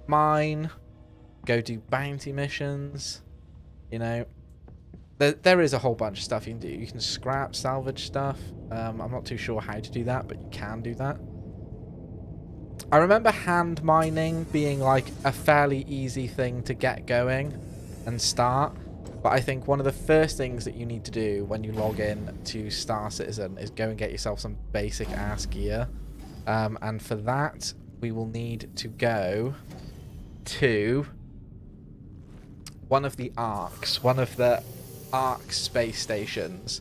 mine, go do bounty missions, you know. There is a whole bunch of stuff you can do. You can scrap, salvage stuff. I'm not too sure how to do that, but you can do that. I remember hand mining being like a fairly easy thing to get going and start. But I think one of the first things that you need to do when you log in to Star Citizen is go and get yourself some basic ass gear. And for that, we will need to go to one of the arcs, one of the arc space stations.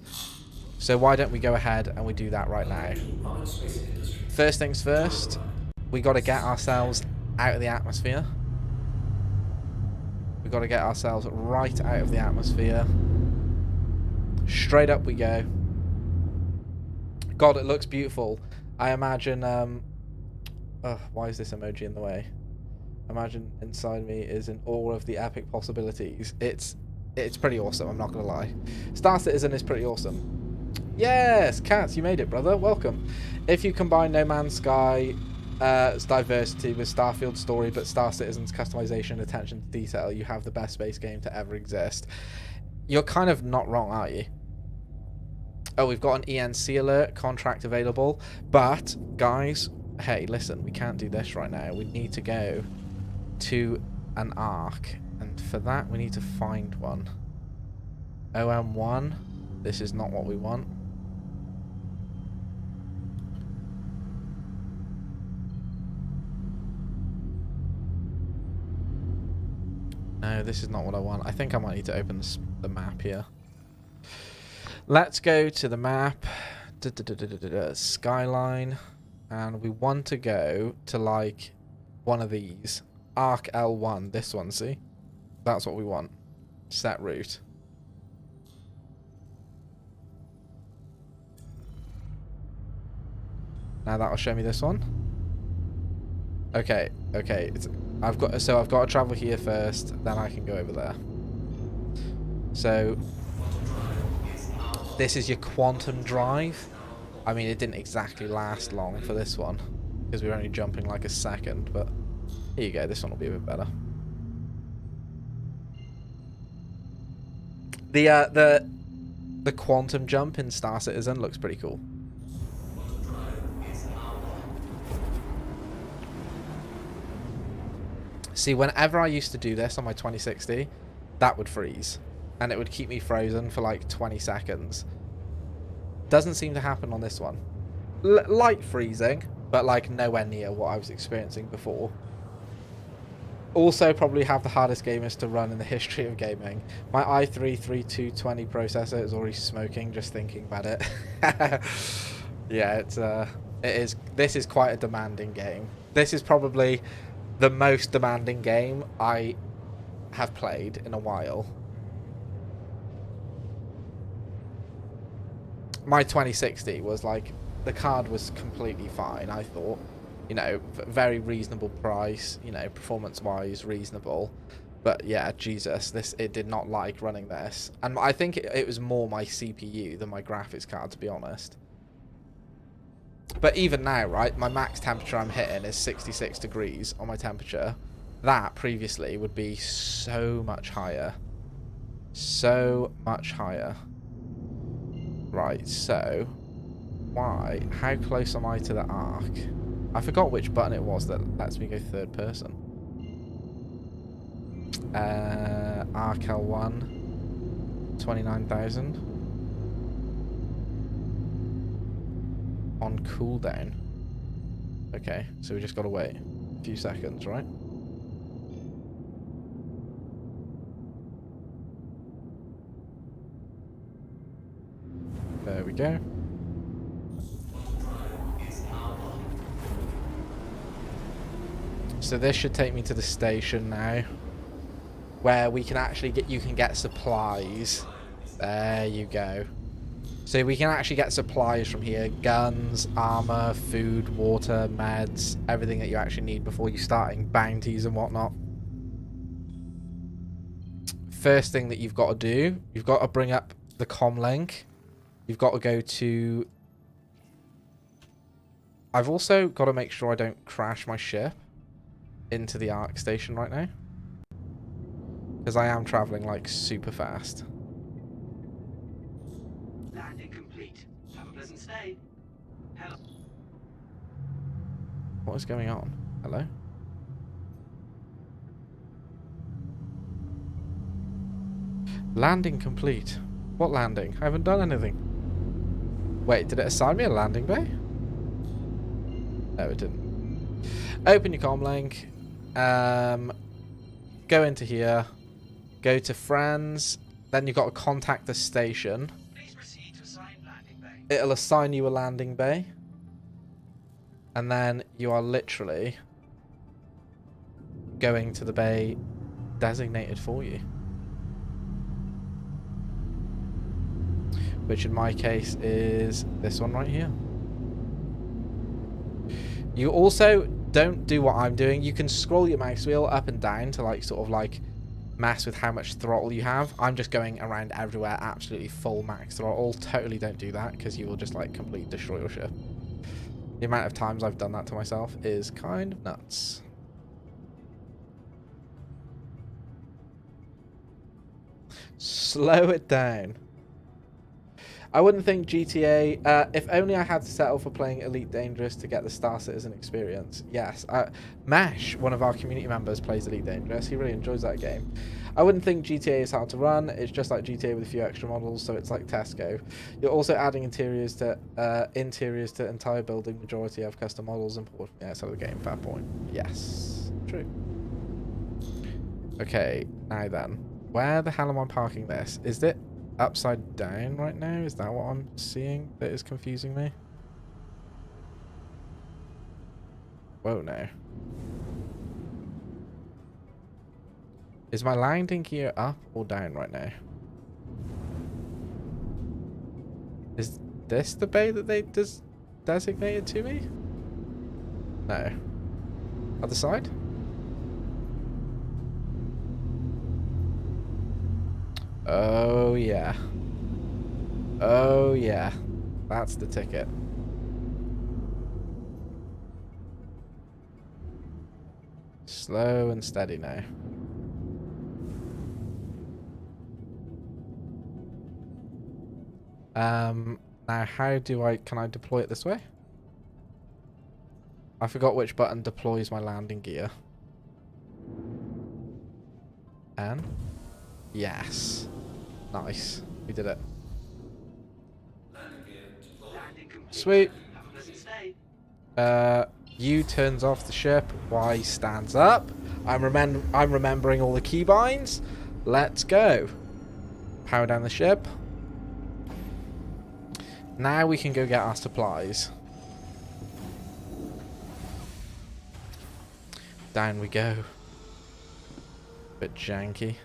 So why don't we go ahead and we do that right now? First things first, we got to get ourselves out of the atmosphere. We got to get ourselves right out of the atmosphere. Straight up we go. God, it looks beautiful. I imagine why is this emoji in the way? Imagine inside me is in awe of the epic possibilities. It's pretty awesome, I'm not gonna lie. Star Citizen is pretty awesome. Yes, Cats, you made it, brother. Welcome. If you combine No Man's Sky diversity with Starfield story, but Star Citizen's customization and attention to detail, you have the best space game to ever exist. You're kind of not wrong, aren't you? Oh, we've got an ENC alert, contract available. But, guys, hey, listen, we can't do this right now. We need to go to an arc. And for that, we need to find one. OM1. This is not what we want. No, this is not what I want. I think I might need to open the map here. Let's go to the map. Skyline. And we want to go to, like, one of these. Arc L1. This one, see? That's what we want. Set route. Now that'll show me this one. Okay, okay. I've got to travel here first, then I can go over there. So this is your quantum drive. I mean, it didn't exactly last long for this one because we were only jumping like a second, but here you go. This one will be a bit better. The quantum jump in Star Citizen looks pretty cool. See, whenever I used to do this on my 2060, that would freeze. And it would keep me frozen for like 20 seconds. Doesn't seem to happen on this one. Light freezing, but like nowhere near what I was experiencing before. Also probably have the hardest gamers to run in the history of gaming. My i3-3220 processor is already smoking just thinking about it. Yeah, this is quite a demanding game. This is probably the most demanding game I have played in a while. My 2060 was like the card was completely fine, I thought. You know, very reasonable price, you know, performance-wise reasonable. But yeah, Jesus, it did not like running this. And I think it was more my CPU than my graphics card, to be honest. But even now, right, my max temperature I'm hitting is 66 degrees on my temperature. That previously would be so much higher. So much higher. Right, so how close am I to the arc? I forgot which button it was that lets me go third person. Arc L1, 29,000. On cooldown. Okay, so we just gotta wait a few seconds, right? There we go. So this should take me to the station now, where we can actually you can get supplies. There you go. So we can actually get supplies from here. Guns, armor, food, water, meds, everything that you actually need before you starting bounties and whatnot. First thing that you've got to do, you've got to bring up the comm link. You've got to go to... I've also got to make sure I don't crash my ship into the ARC station right now, because I am traveling like super fast. Landing complete. Have a pleasant stay. Hello. What is going on? Hello? Landing complete. What landing? I haven't done anything. Wait, did it assign me a landing bay? No, it didn't. Open your comm link. Go into here. Go to friends. Then you've got to contact the station. Please proceed to assign landing bay. It'll assign you a landing bay. And then you are literally going to the bay designated for you. Which in my case is this one right here. You also don't do what I'm doing. You can scroll your mouse wheel up and down to like sort of like mess with how much throttle you have. I'm just going around everywhere absolutely full max throttle. Totally don't do that, because you will just like completely destroy your ship. The amount of times I've done that to myself is kind of nuts. Slow it down. I wouldn't think GTA... if only I had to settle for playing Elite Dangerous to get the Star Citizen experience. Yes. Mash, one of our community members, plays Elite Dangerous. He really enjoys that game. I wouldn't think GTA is hard to run. It's just like GTA with a few extra models, so it's like Tesco. You're also adding interiors to entire building. Majority have custom models imported. Yeah, so the game. Fair point. Yes. True. Okay, now then. Where the hell am I parking this? Is it upside down right now? Is that what I'm seeing that is confusing me? Whoa, no. Is my landing gear up or down right now? Is this the bay that they designated to me? No. Other side? Oh, yeah. Oh, yeah. That's the ticket. Slow and steady now. Now how do can I deploy it this way? I forgot which button deploys my landing gear. And? Yes. Nice. We did it. Sweet. U turns off the ship. Y stands up. I'm remembering all the keybinds. Let's go. Power down the ship. Now we can go get our supplies. Down we go. Bit janky.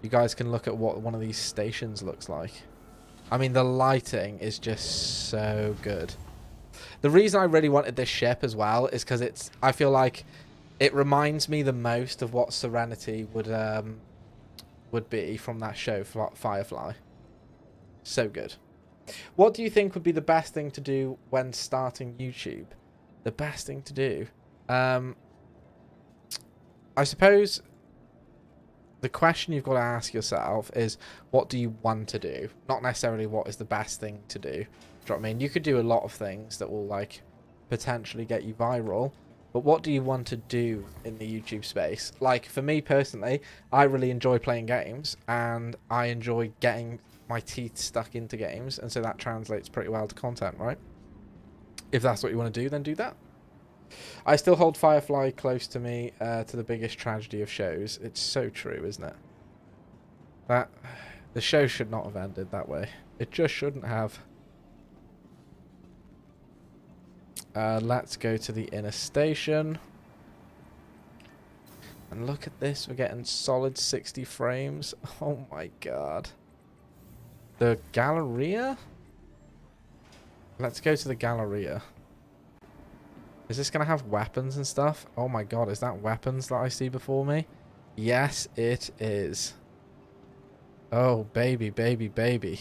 You guys can look at what one of these stations looks like. I mean, the lighting is just so good. The reason I really wanted this ship as well is because I feel like it reminds me the most of what Serenity would be from that show, Firefly. So good. What do you think would be the best thing to do when starting YouTube? The best thing to do? I suppose the question you've got to ask yourself is, what do you want to do? Not necessarily what is the best thing to do. Do you know what I mean? You could do a lot of things that will, like, potentially get you viral. But what do you want to do in the YouTube space? Like, for me personally, I really enjoy playing games. And I enjoy getting my teeth stuck into games. And so that translates pretty well to content, right? If that's what you want to do, then do that. I still hold Firefly close to me, to the biggest tragedy of shows. It's so true, isn't it? That the show should not have ended that way. It just shouldn't have. Let's go to the inner station. And look at this, we're getting solid 60 frames. Oh my god. The Galleria? Let's go to the Galleria. Is this going to have weapons and stuff? Oh my god, is that weapons that I see before me? Yes, it is. Oh, baby, baby, baby.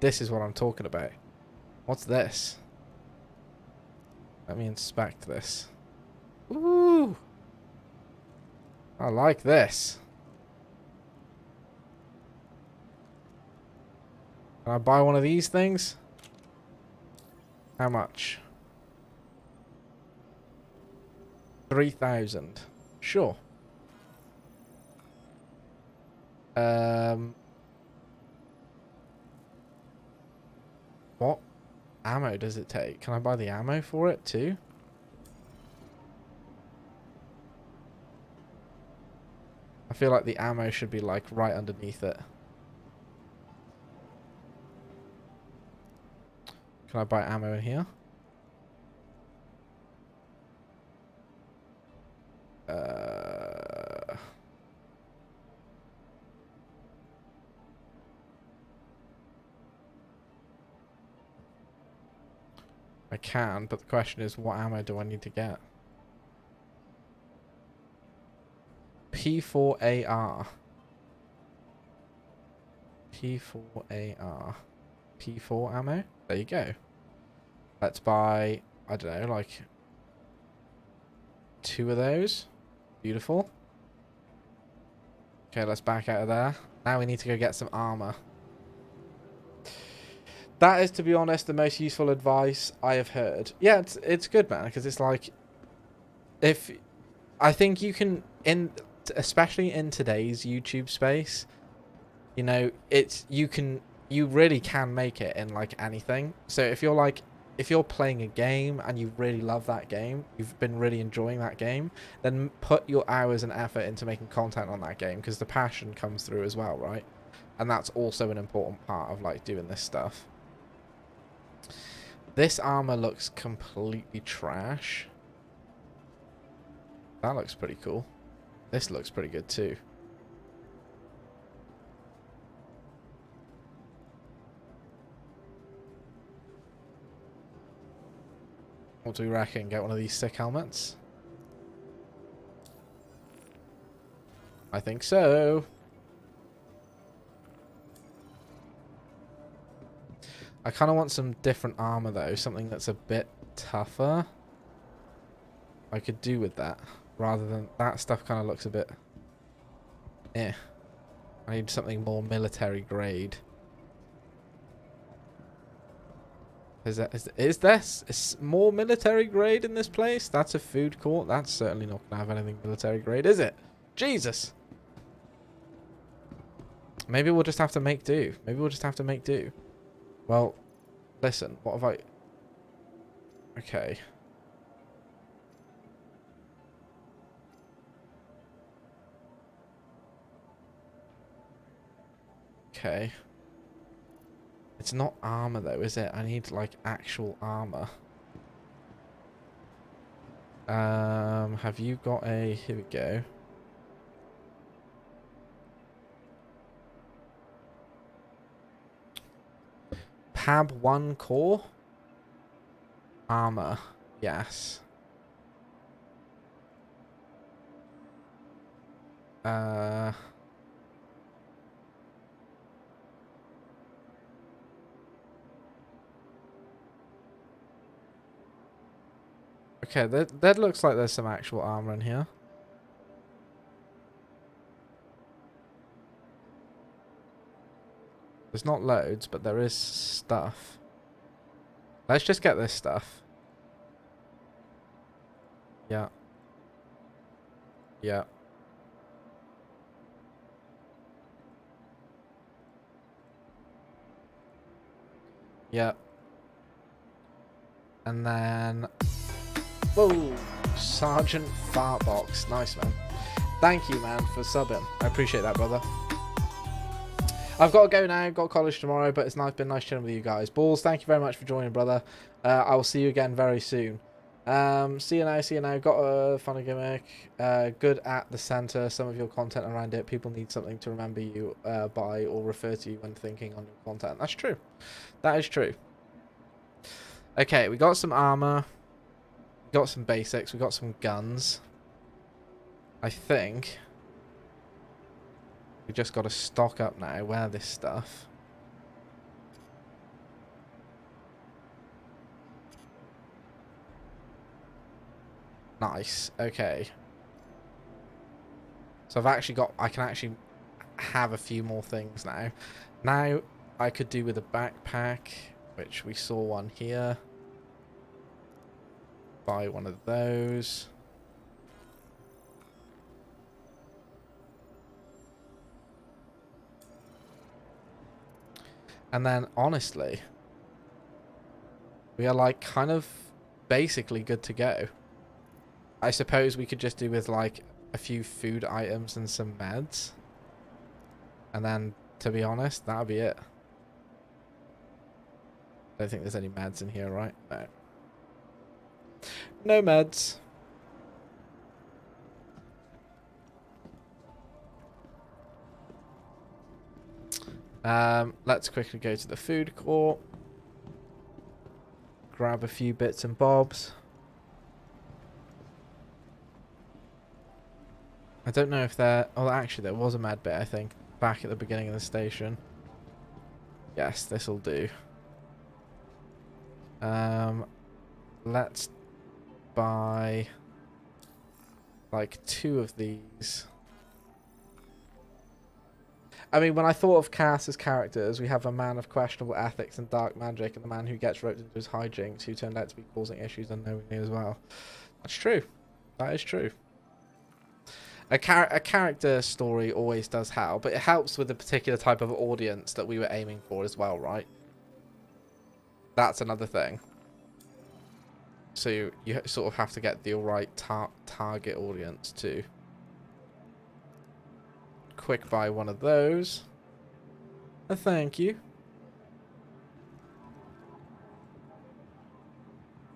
This is what I'm talking about. What's this? Let me inspect this. Ooh! I like this. Can I buy one of these things? How much? 3,000. Sure. What ammo does it take? Can I buy the ammo for it too? I feel like the ammo should be like right underneath it. Can I buy ammo in here? I can, but the question is, what ammo do I need to get? P4AR. P4AR. P4 ammo? There you go. Let's buy, I don't know, like 2 of those. Beautiful. Okay, let's back out of there. Now we need to go get some armor. That is, to be honest, the most useful advice I have heard. Yeah, it's good, man, because it's like, if I think you can, especially in today's YouTube space, you know, you really can make it in like anything. So if you're playing a game and you really love that game, you've been really enjoying that game, then put your hours and effort into making content on that game, because the passion comes through as well, right? And that's also an important part of like doing this stuff. This armor looks completely trash. That looks pretty cool. This looks pretty good too. What do we reckon? Get one of these sick helmets? I think so. I kind of want some different armor though, something that's a bit tougher. I could do with that, rather than that stuff kind of looks a bit eh. I need something more military grade. Is this more military grade in this place? That's a food court. That's certainly not gonna have anything military grade, is it? Jesus. Maybe we'll just have to make do. Maybe we'll just have to make do. Well, listen, what have I... Okay. Okay. It's not armor though, is it? I need like actual armor. Have you got a... Here we go. Tab 1 core. Armor. Yes. Okay, that looks like there's some actual armor in here. There's not loads, but there is stuff. Let's just get this stuff. Yeah. Yeah. Yeah. And then... Whoa! Sergeant Fartbox. Nice, man. Thank you, man, for subbing. I appreciate that, brother. I've got to go now. Got college tomorrow, but it's been nice chilling with you guys. Balls, thank you very much for joining, brother. I will see you again very soon. See you now, see you now. Got a funny gimmick. Good at the center. Some of your content around it. People need something to remember you by or refer to you when thinking on your content. That's true. That is true. Okay, we got some armor. We got some basics. We got some guns. I think we just got to stock up now. Wear this stuff. Nice. Okay. So I can actually have a few more things now. Now I could do with a backpack, which we saw one here. Buy one of those. And then, honestly, we are like kind of basically good to go. I suppose we could just do with like a few food items and some meds. And then, to be honest, that'll be it. I don't think there's any meds in here, right? No. No meds. Let's quickly go to the food court. Grab a few bits and bobs. I don't know if there... Oh, actually, there was a med bit, I think, back at the beginning of the station. Yes, this'll do. Let's buy like 2 of these. I mean, when I thought of Cass as characters, we have a man of questionable ethics and dark magic, and the man who gets roped into his hijinks, who turned out to be causing issues unknowingly as well. That's true. That is true. A character story always does help, but it helps with the particular type of audience that we were aiming for as well, right? That's another thing. So you sort of have to get the right target audience too. Quick buy one of those. Thank you.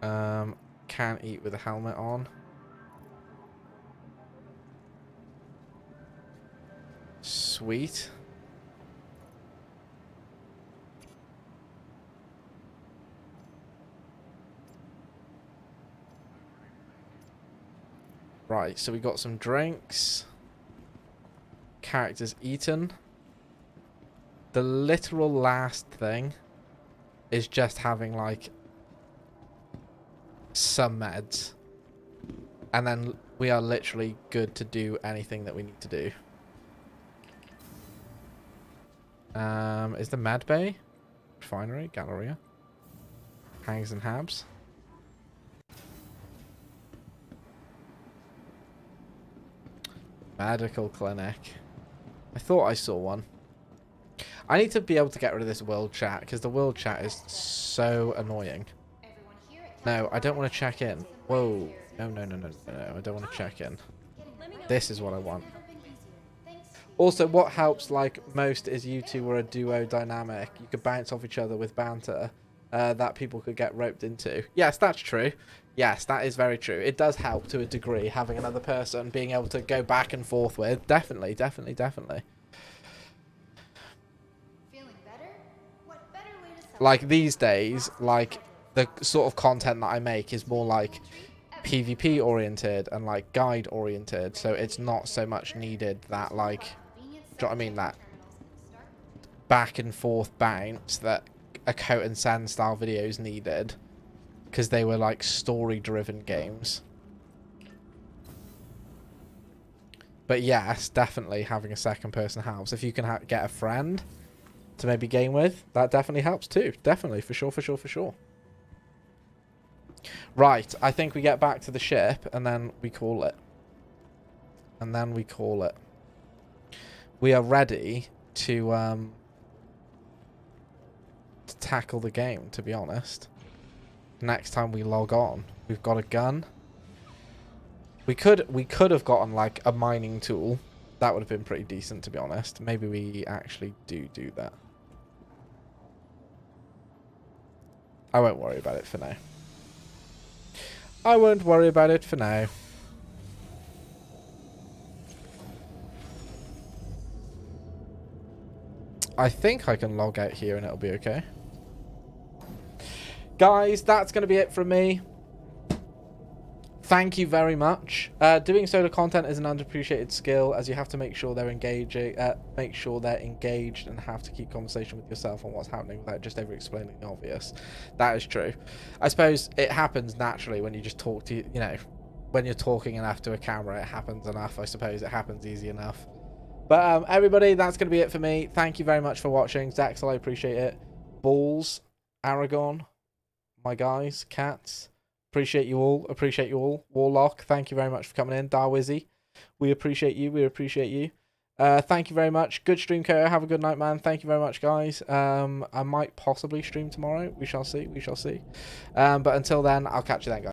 Can't eat with a helmet on. Sweet. Right, so we got some drinks. Characters eaten. The literal last thing is just having like some meds. And then we are literally good to do anything that we need to do. Is the Mad Bay? Refinery? Galleria? Hangs and Habs? Medical clinic. I thought I saw one. I need to be able to get rid of this world chat, because the world chat is so annoying. No, I don't want to check in. Whoa. No, no, no, no, no, no. I don't want to check in. This is what I want. Also, what helps like most is you two were a duo dynamic. You could bounce off each other with banter that people could get roped into. Yes, that's true. Yes, that is very true. It does help to a degree, having another person being able to go back and forth with. Definitely, definitely, definitely. Feeling better? What better way to Like these days, like the sort of content that I make is more like PvP oriented and like guide oriented, so it's not so much needed that like, do you know what I mean, that back and forth bounce that a Coat and Sand style videos needed, because they were like story driven games. But yes, definitely having a second person helps. If you can get a friend to maybe game with, that definitely helps too. Definitely, for sure, for sure, for sure. Right, I think we get back to the ship and then we call it. And then we call it. We are ready to tackle the game, to be honest. Next time we log on, we've got a gun. We could have gotten like a mining tool. That would have been pretty decent, to be honest. Maybe we actually do that. I won't worry about it for now. I won't worry about it for now. I think I can log out here and it'll be okay. Guys, that's going to be it from me. Thank you very much. Doing solo content is an underappreciated skill, as you have to make sure they're engaging, engaged, and have to keep conversation with yourself on what's happening without just ever explaining the obvious. That is true. I suppose it happens naturally when you just talk to, you know, when you're talking enough to a camera, it happens enough. I suppose it happens easy enough. But everybody, that's going to be it for me. Thank you very much for watching. Zaxel, I appreciate it. Balls, Aragon, my guys, cats. Appreciate you all. Appreciate you all. Warlock, thank you very much for coming in. Darwizzy, we appreciate you. We appreciate you. Thank you very much. Good stream, Ko. Have a good night, man. Thank you very much, guys. I might possibly stream tomorrow. We shall see. We shall see. But until then, I'll catch you then, guys.